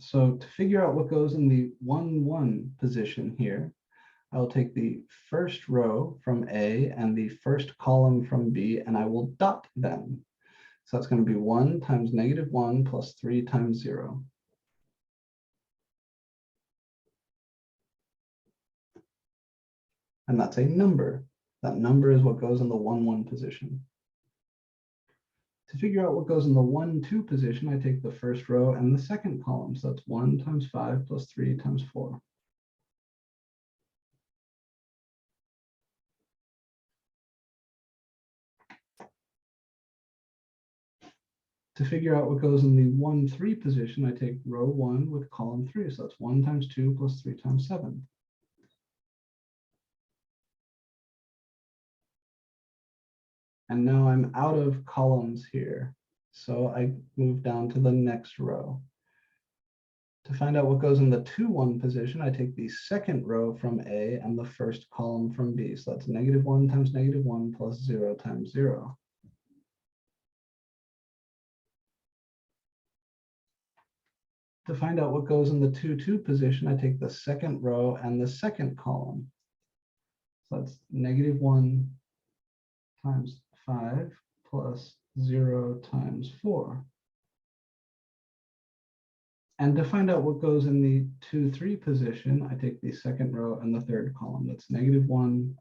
So to figure out what goes in the 1, 1 position here, I'll take the first row from A and the first column from B, and I will dot them. So that's going to be 1 times -1 plus 3 times 0. And that's a number. That number is what goes in the 1, 1 position. To figure out what goes in the 1, 2 position, I take the first row and the second column. So that's 1 times 5 plus 3 times 4. To figure out what goes in the 1, 3 position, I take row 1 with column 3. So that's 1 times 2 plus 3 times 7. And now I'm out of columns here. So I move down to the next row. To find out what goes in the 2, 1 position, I take the second row from A and the first column from B. So that's -1 times -1 plus 0 times 0. To find out what goes in the 2, 2 position, I take the second row and the second column. So that's -1 times 5 plus 0 times 4. And to find out what goes in the 2, 3 position, I take the second row and the third column. That's -1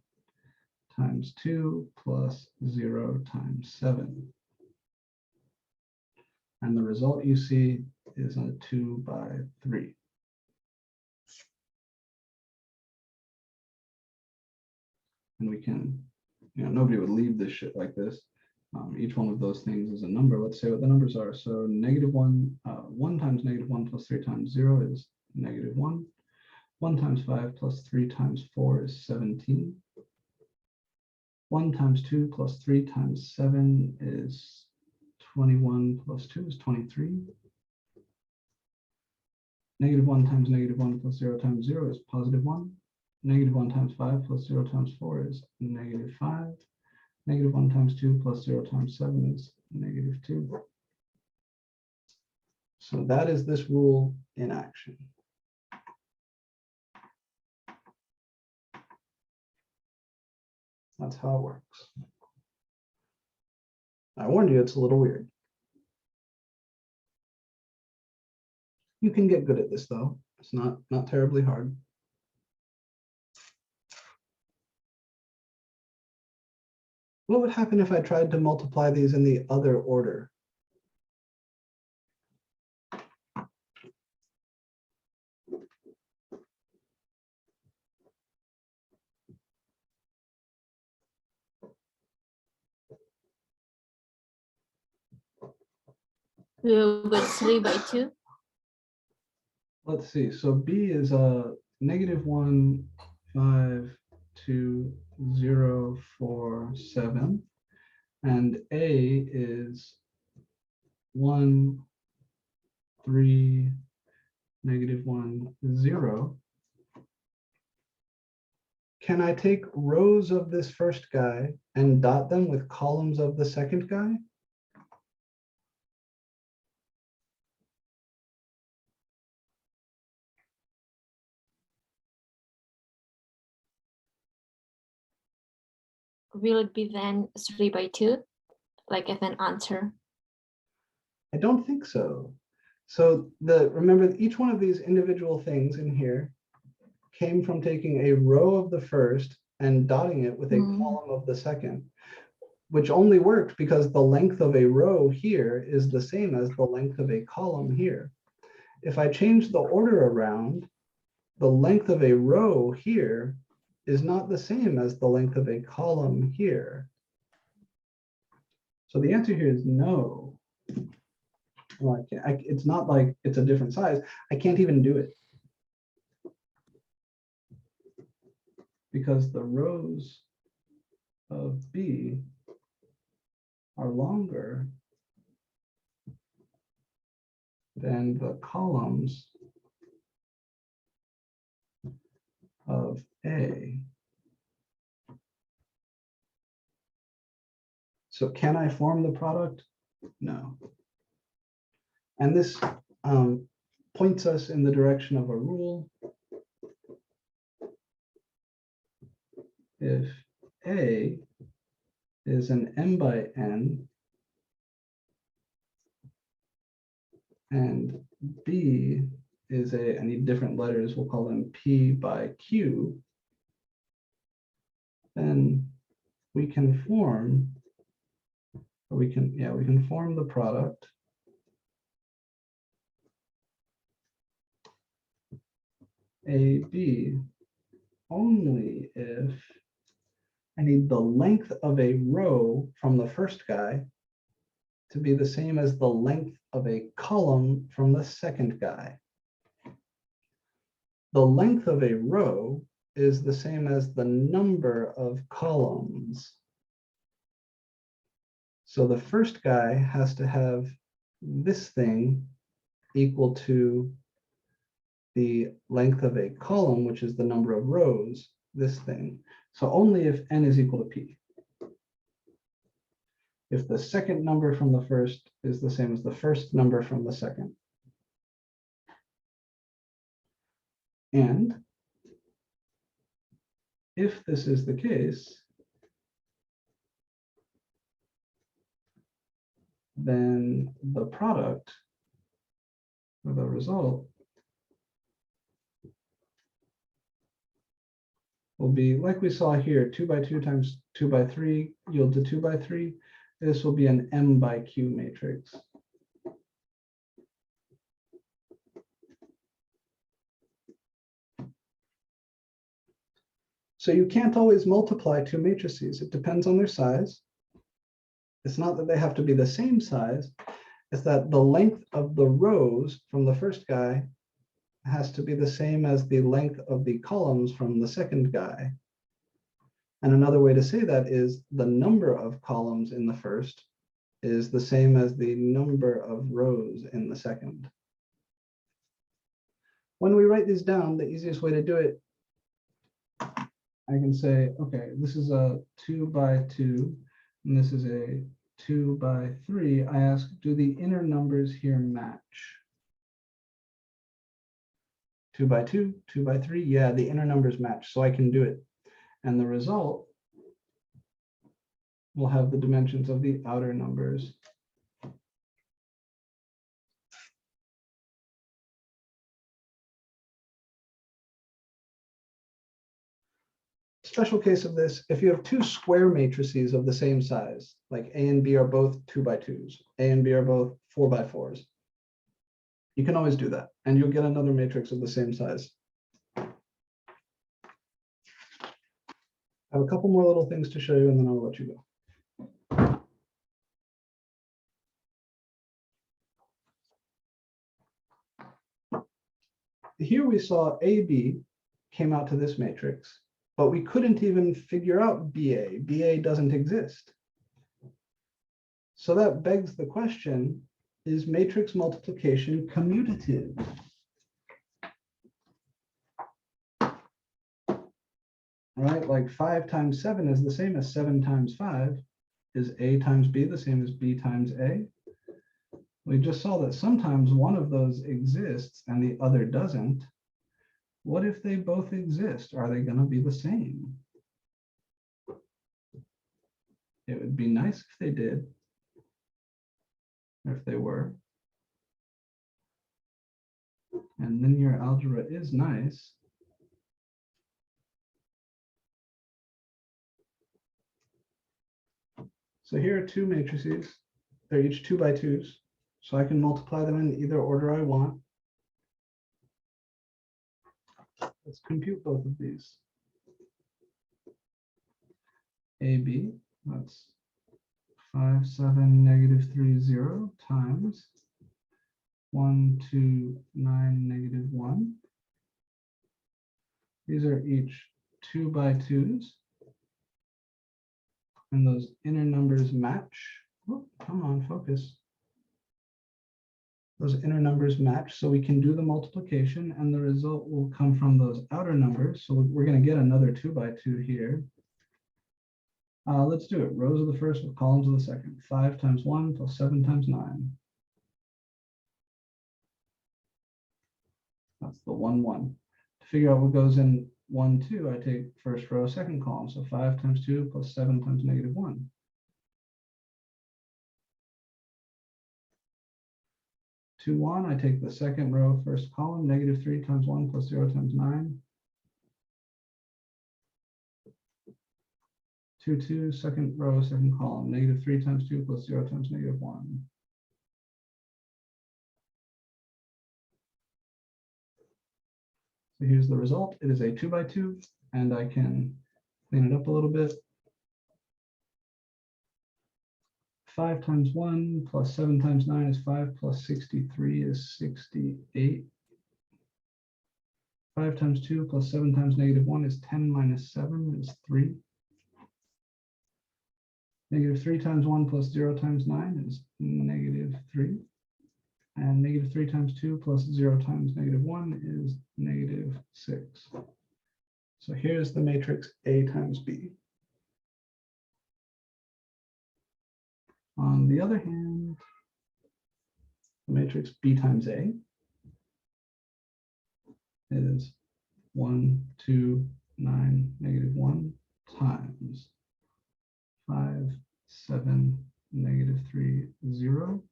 times 2 plus 0 times 7. And the result you see is a 2 by 3. And we can, nobody would leave this shit like this. Each one of those things is a number. Let's say what the numbers are. So -1 times -1 plus 3 times 0 is -1. 1 times 5 plus 3 times 4 is 17. 1 times 2 plus 3 times 7 is 21 plus 2 is 23. -1 times -1 plus 0 times 0 is +1. -1 times 5 plus 0 times 4 is -5. -1 times 2 plus 0 times 7 is -2. So that is this rule in action. That's how it works. I warned you, it's a little weird. You can get good at this though. It's not terribly hard. What would happen if I tried to multiply these in the other order? We'll go 3 by 2. Let's see. So B is -1, 5, 2, 0, 4, 7. And A is 1, 3, -1, 0. Can I take rows of this first guy and dot them with columns of the second guy? Will it be then 3 by 2, like as an answer? I don't think so. So remember, each one of these individual things in here came from taking a row of the first and dotting it with a column of the second, which only worked because the length of a row here is the same as the length of a column here. If I change the order around, the length of a row here is not the same as the length of a column here. So the answer here is no. Well, it's not like it's a different size. I can't even do it. Because the rows of B are longer than the columns of A. So can I form the product? No. And this points us in the direction of a rule. If A is an m by n and B is I need different letters, we'll call them P by Q, then we can form, or we can form the product AB only if I need the length of a row from the first guy to be the same as the length of a column from the second guy. The length of a row is the same as the number of columns. So the first guy has to have this thing equal to the length of a column, which is the number of rows, this thing. So only if n is equal to p. If the second number from the first is the same as the first number from the second. And if this is the case, then the product, or the result, will be like we saw here, 2 by 2 times 2 by 3 yields a 2 by 3. This will be an m by q matrix. So you can't always multiply two matrices. It depends on their size. It's not that they have to be the same size. It's that the length of the rows from the first guy has to be the same as the length of the columns from the second guy. And another way to say that is the number of columns in the first is the same as the number of rows in the second. When we write these down, the easiest way to do it, I can say, okay, this is a 2 by 2, and this is a 2 by 3. I ask, do the inner numbers here match? 2 by 2, 2 by 3, yeah, the inner numbers match, so I can do it. And the result will have the dimensions of the outer numbers. Special case of this, if you have two square matrices of the same size, like A and B are both 2 by 2s, A and B are both 4 by 4s, you can always do that, and you'll get another matrix of the same size. I have a couple more little things to show you, and then I'll let you go. Here we saw AB came out to this matrix, but we couldn't even figure out BA. BA doesn't exist. So that begs the question, is matrix multiplication commutative? Right, like 5 times 7 is the same as 7 times 5. Is A times B the same as B times A? We just saw that sometimes one of those exists and the other doesn't. What if they both exist? Are they going to be the same? It would be nice if they did, or if they were. And linear algebra is nice. So here are two matrices. They're each 2 by 2s. So I can multiply them in either order I want. Let's compute both of these. AB, that's 5, 7, negative 3, 0 times 1, 2, 9, negative 1. These are each 2 by 2s. And those inner numbers match. Oh, come on, focus. Those inner numbers match, so we can do the multiplication, and the result will come from those outer numbers. So we're going to get another 2 by 2 here. Let's do it. Rows of the first with columns of the second. 5 times 1 plus 7 times 9. That's the 1, 1. To figure out what goes in 1, 2, I take first row, second column. So 5 times 2 plus 7 times -1. 2, 1, I take the second row, first column, -3 times 1 plus 0 times 9. 2, 2, second row, second column, -3 times 2 plus 0 times -1. So here's the result. It is a 2 by 2, and I can clean it up a little bit. 5 times 1 plus 7 times 9 is 5 plus 63 is 68. 5 times 2 plus 7 times -1 is 10 minus 7 is 3. -3 times 1 plus 0 times 9 is -3. And -3 times 2 plus 0 times -1 is -6. So here's the matrix A times B. On the other hand, the matrix B times A is 1, 2, 9, -1 times 5, 7, -3, 0.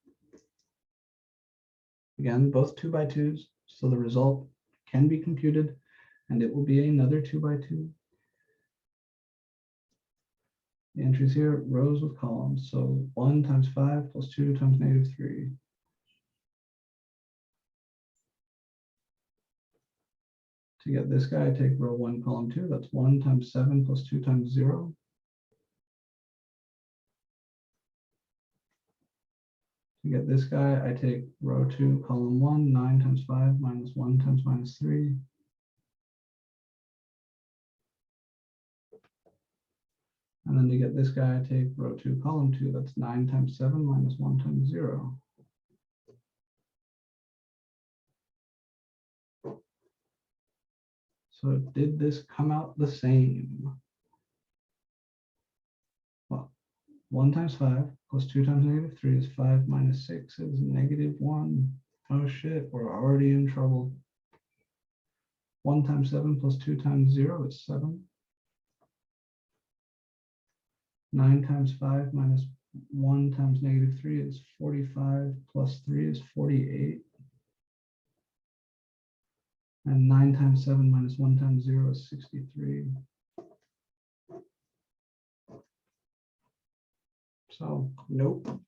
Again, both 2 by 2s, so the result can be computed, and it will be another 2 by 2. The entries here, rows with columns, so 1 times 5 plus 2 times -3. To get this guy, I take row 1, column 2. That's 1 times 7 plus 2 times 0. To get this guy, I take row 2, column 1, 9 times 5 minus 1 times -3. And then to get this guy, I take row 2, column 2. That's 9 times 7 minus 1 times 0. So did this come out the same? Well, 1 times 5 plus 2 times -3 is 5 minus 6 is -1. Oh shit, we're already in trouble. 1 times 7 plus 2 times 0 is 7. 9 times 5 minus 1 times -3 is 45 plus 3 is 48. And 9 times 7 minus 1 times 0 is 63. So, nope.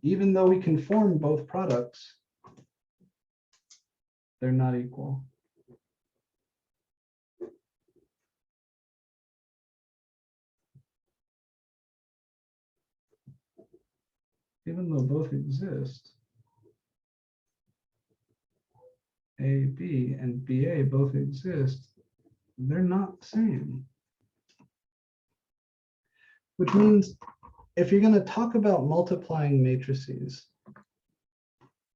Even though we can form both products, they're not equal. Even though both exist, AB and BA both exist, they're not the same. Which means if you're going to talk about multiplying matrices,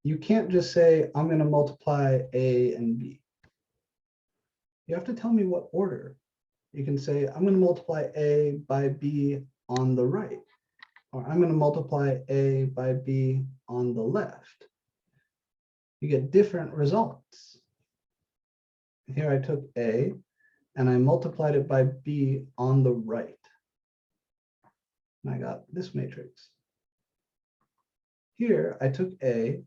you can't just say, I'm going to multiply A and B. You have to tell me what order. You can say, I'm going to multiply A by B on the right, or I'm going to multiply A by B on the left. You get different results. Here I took A and I multiplied it by B on the right. And I got this matrix. Here I took A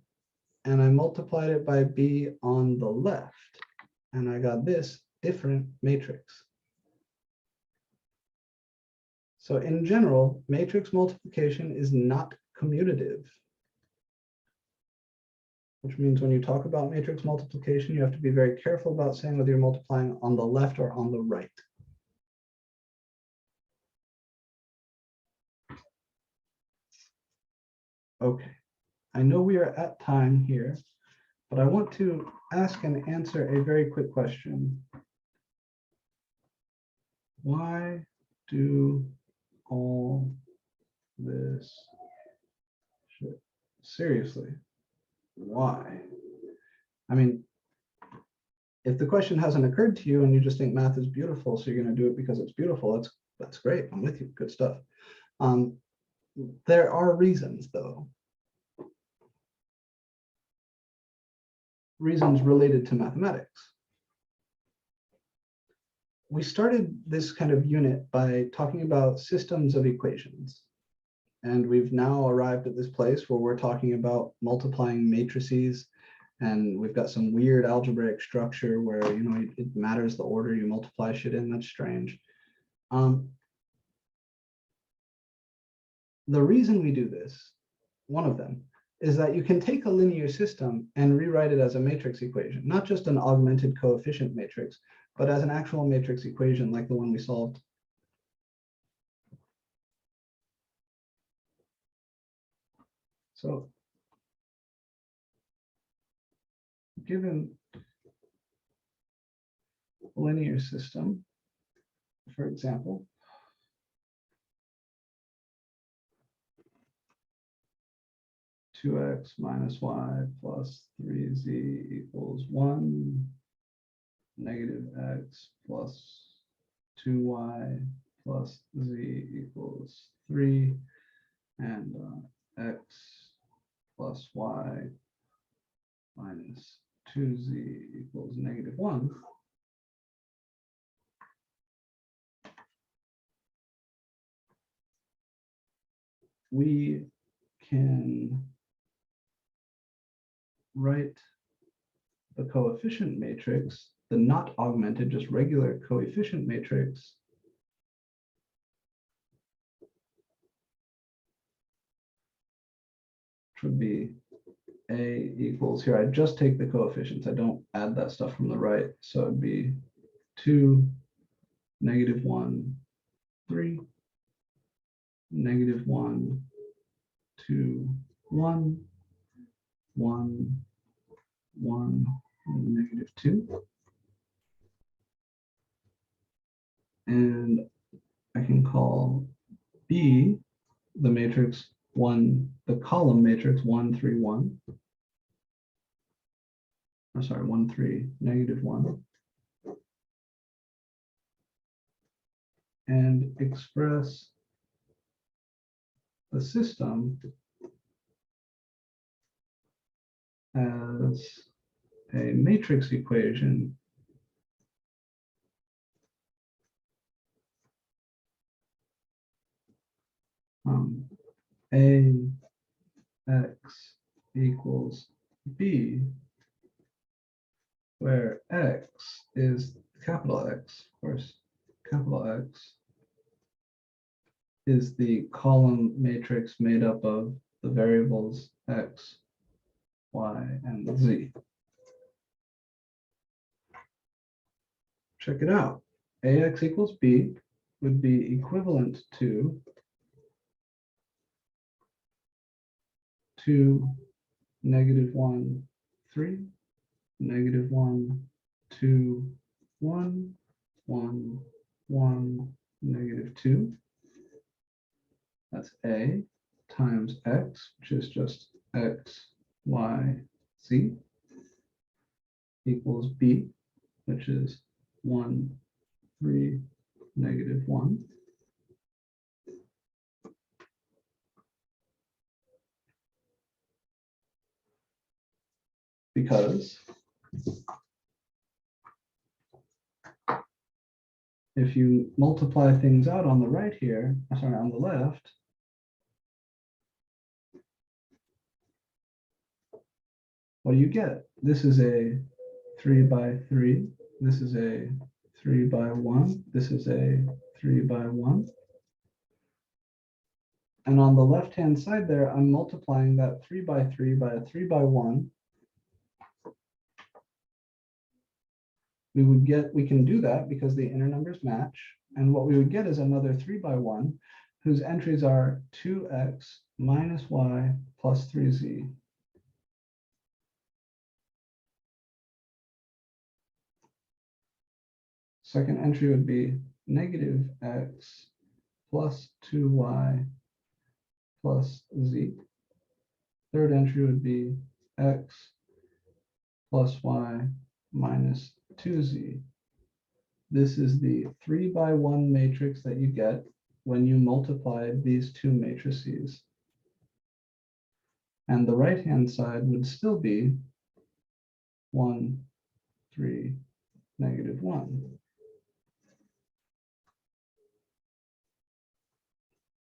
and I multiplied it by B on the left. And I got this different matrix. So in general, matrix multiplication is not commutative. Which means when you talk about matrix multiplication, you have to be very careful about saying whether you're multiplying on the left or on the right. Okay, I know we are at time here, but I want to ask and answer a very quick question. Why do all this shit? Seriously, why? I mean, if the question hasn't occurred to you and you just think math is beautiful, so you're going to do it because it's beautiful, that's great. I'm with you. Good stuff. There are reasons, though. reasons related to mathematics. We started this kind of unit by talking about systems of equations. And we've now arrived at this place where we're talking about multiplying matrices. And we've got some weird algebraic structure where, you know, it matters the order you multiply shit in. That's strange. The reason we do this, one of them, is that you can take a linear system and rewrite it as a matrix equation, not just an augmented coefficient matrix, but as an actual matrix equation like the one we solved. So, given a linear system, for example, (2x minus y plus 3z equals 1, negative x plus 2y plus z equals 3, and x plus y minus 2z equals negative 1. We can write the coefficient matrix, the not augmented, just regular coefficient matrix, which would be A equals, here I just take the coefficients, I don't add that stuff from the right, so it'd be 2, negative 1, 3, negative 1, 2, 1, 1, 1, and negative 2. And I can call B the matrix 1, the column matrix 1, 3, 1. I'm sorry, 1, 3, negative 1. And express the system as a matrix equation AX equals B, where X is capital X, of course, capital X is the column matrix made up of the variables X, Y, and Z. Check it out. AX equals B would be equivalent to 2, negative 1, 3, negative 1, 2, 1, 1, 1, negative 2. That's A times X, which is just X, Y, Z, equals B, which is 1, 3, negative 1. Because if you multiply things out on the right here, sorry, on the left, what do you get? This is a 3 by 3. This is a 3 by 1. This is a 3 by 1. And on the left-hand side there, I'm multiplying that 3 by 3 by a 3 by 1. We can do that because the inner numbers match. And what we would get is another 3 by 1, whose entries are 2x minus y plus 3z. Second entry would be negative x plus 2y plus z. Third entry would be x plus y minus 2z. This is the 3 by 1 matrix that you get when you multiply these two matrices. And the right-hand side would still be 1, 3, -1.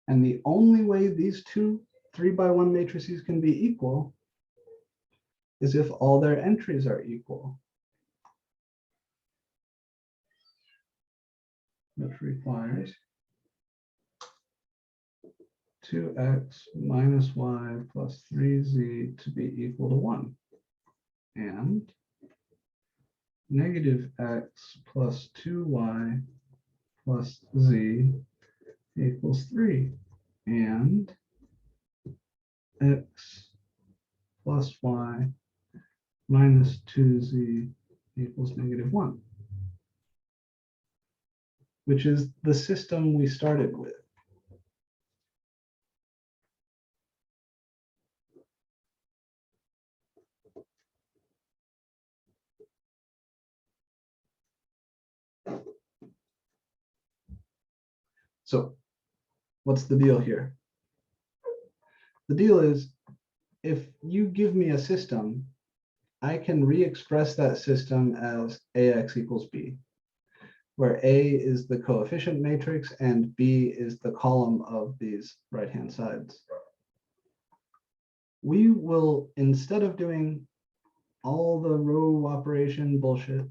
And the only way these two 3x1 matrices can be equal is if all their entries are equal, which requires 2x minus y plus 3z to be equal to 1, and -x plus 2y plus z equals 3, and x plus y minus 2z equals -1, which is the system we started with. So what's the deal here? The deal is, if you give me a system, I can re-express that system as AX equals B, where A is the coefficient matrix and B is the column of these right-hand sides. We will, instead of doing all the row operation bullshit,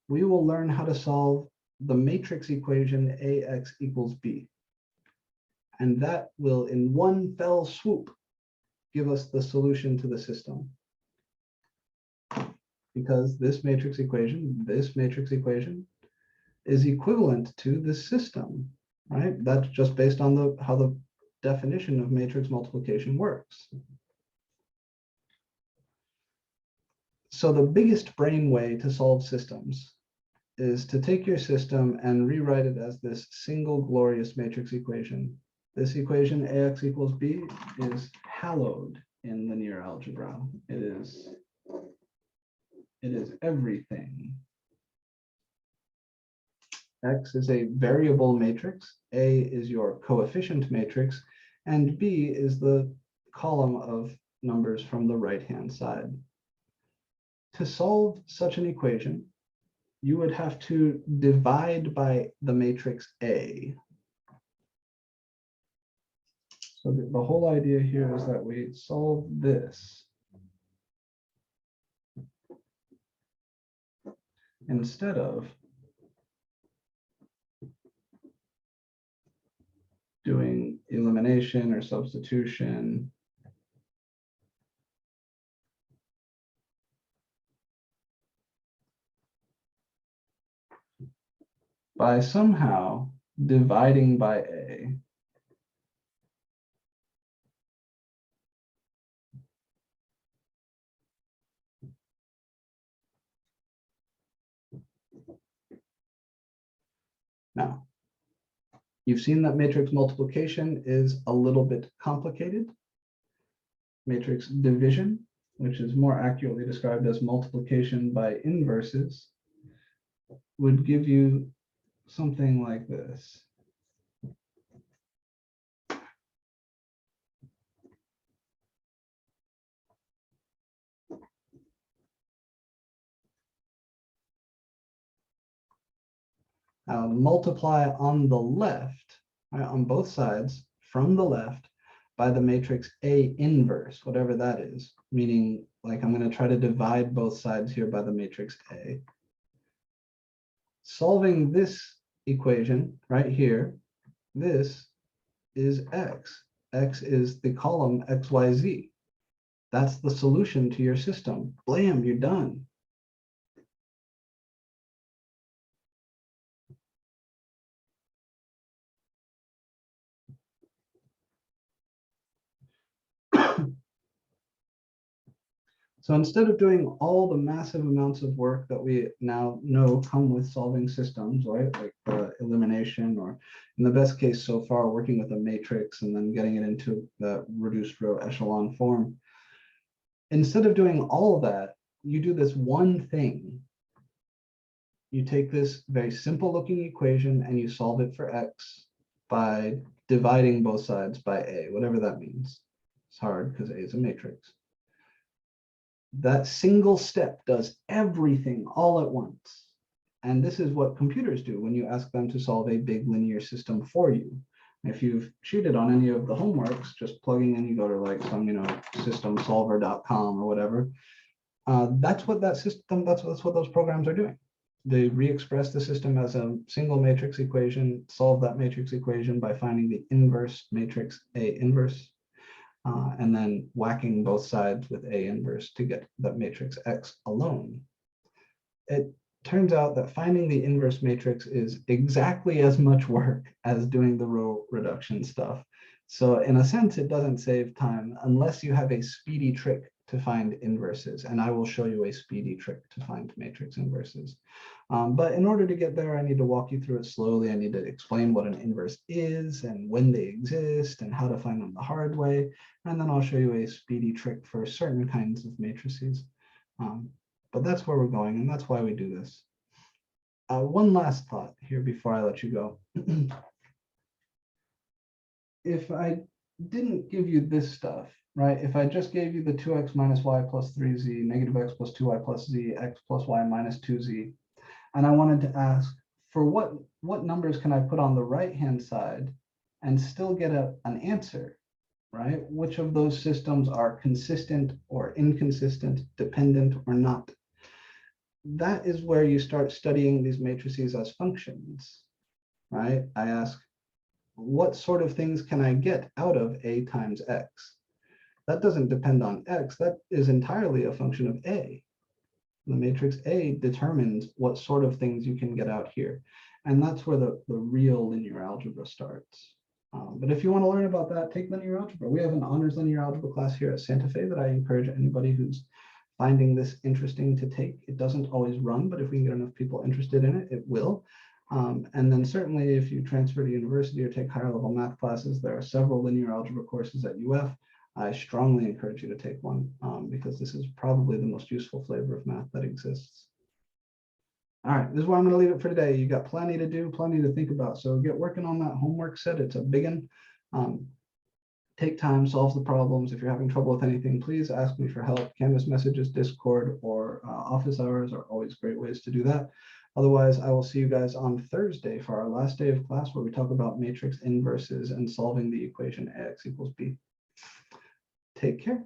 we will learn how to solve the matrix equation AX equals B. And that will, in one fell swoop, give us the solution to the system. Because this matrix equation is equivalent to this system, right? That's just based on how the definition of matrix multiplication works. So the biggest brain way to solve systems is to take your system and rewrite it as this single glorious matrix equation. This equation, AX equals B, is hallowed in linear algebra. It is everything. X is a variable matrix, A is your coefficient matrix, and B is the column of numbers from the right-hand side. To solve such an equation, you would have to divide by the matrix A. So the whole idea here is that we solve this instead of doing elimination or substitution. By somehow dividing by A. Now, you've seen that matrix multiplication is a little bit complicated. Matrix division, which is more accurately described as multiplication by inverses, would give you something like this. Multiply on the left, right, on both sides from the left by the matrix A inverse, whatever that is, meaning like I'm going to try to divide both sides here by the matrix A. Solving this equation right here, this is X. X is the column XYZ. That's the solution to your system. Blam, you're done. So instead of doing all the massive amounts of work that we now know come with solving systems, right, like elimination, or in the best case so far, working with a matrix and then getting it into the reduced row echelon form, instead of doing all of that, you do this one thing. You take this very simple looking equation and you solve it for X by dividing both sides by A, whatever that means. It's hard because A is a matrix. That single step does everything all at once. And this is what computers do when you ask them to solve a big linear system for you. If you've cheated on any of the homeworks, just plugging in, you go to like some, systemsolver.com or whatever. That's what that system, that's what those programs are doing. They re-express the system as a single matrix equation, solve that matrix equation by finding the inverse matrix A inverse, and then whacking both sides with A inverse to get that matrix X alone. It turns out that finding the inverse matrix is exactly as much work as doing the row reduction stuff. So in a sense, it doesn't save time unless you have a speedy trick to find inverses. And I will show you a speedy trick to find matrix inverses. But in order to get there, I need to walk you through it slowly. I need to explain what an inverse is and when they exist and how to find them the hard way. And then I'll show you a speedy trick for certain kinds of matrices. But that's where we're going, and that's why we do this. One last thought here before I let you go. If I didn't give you this stuff, right? If I just gave you the 2x minus y plus 3z, negative x plus 2y plus z, x plus y minus 2z, and I wanted to ask, for what numbers can I put on the right-hand side and still get an answer, right? Which of those systems are consistent or inconsistent, dependent or not? That is where you start studying these matrices as functions, right? I ask, what sort of things can I get out of A times X? That doesn't depend on X. That is entirely a function of A. The matrix A determines what sort of things you can get out here. And that's where the real linear algebra starts. But if you want to learn about that, take linear algebra. We have an honors linear algebra class here at Santa Fe that I encourage anybody who's finding this interesting to take. It doesn't always run, but if we can get enough people interested in it, it will. And then certainly if you transfer to university or take higher level math classes, there are several linear algebra courses at UF. I strongly encourage you to take one because this is probably the most useful flavor of math that exists. All right, this is where I'm going to leave it for today. You got plenty to do, plenty to think about. So get working on that homework set. It's a big one. Take time, solve the problems. If you're having trouble with anything, please ask me for help. Canvas messages, Discord, or office hours are always great ways to do that. Otherwise, I will see you guys on Thursday for our last day of class where we talk about matrix inverses and solving the equation AX equals B. Take care.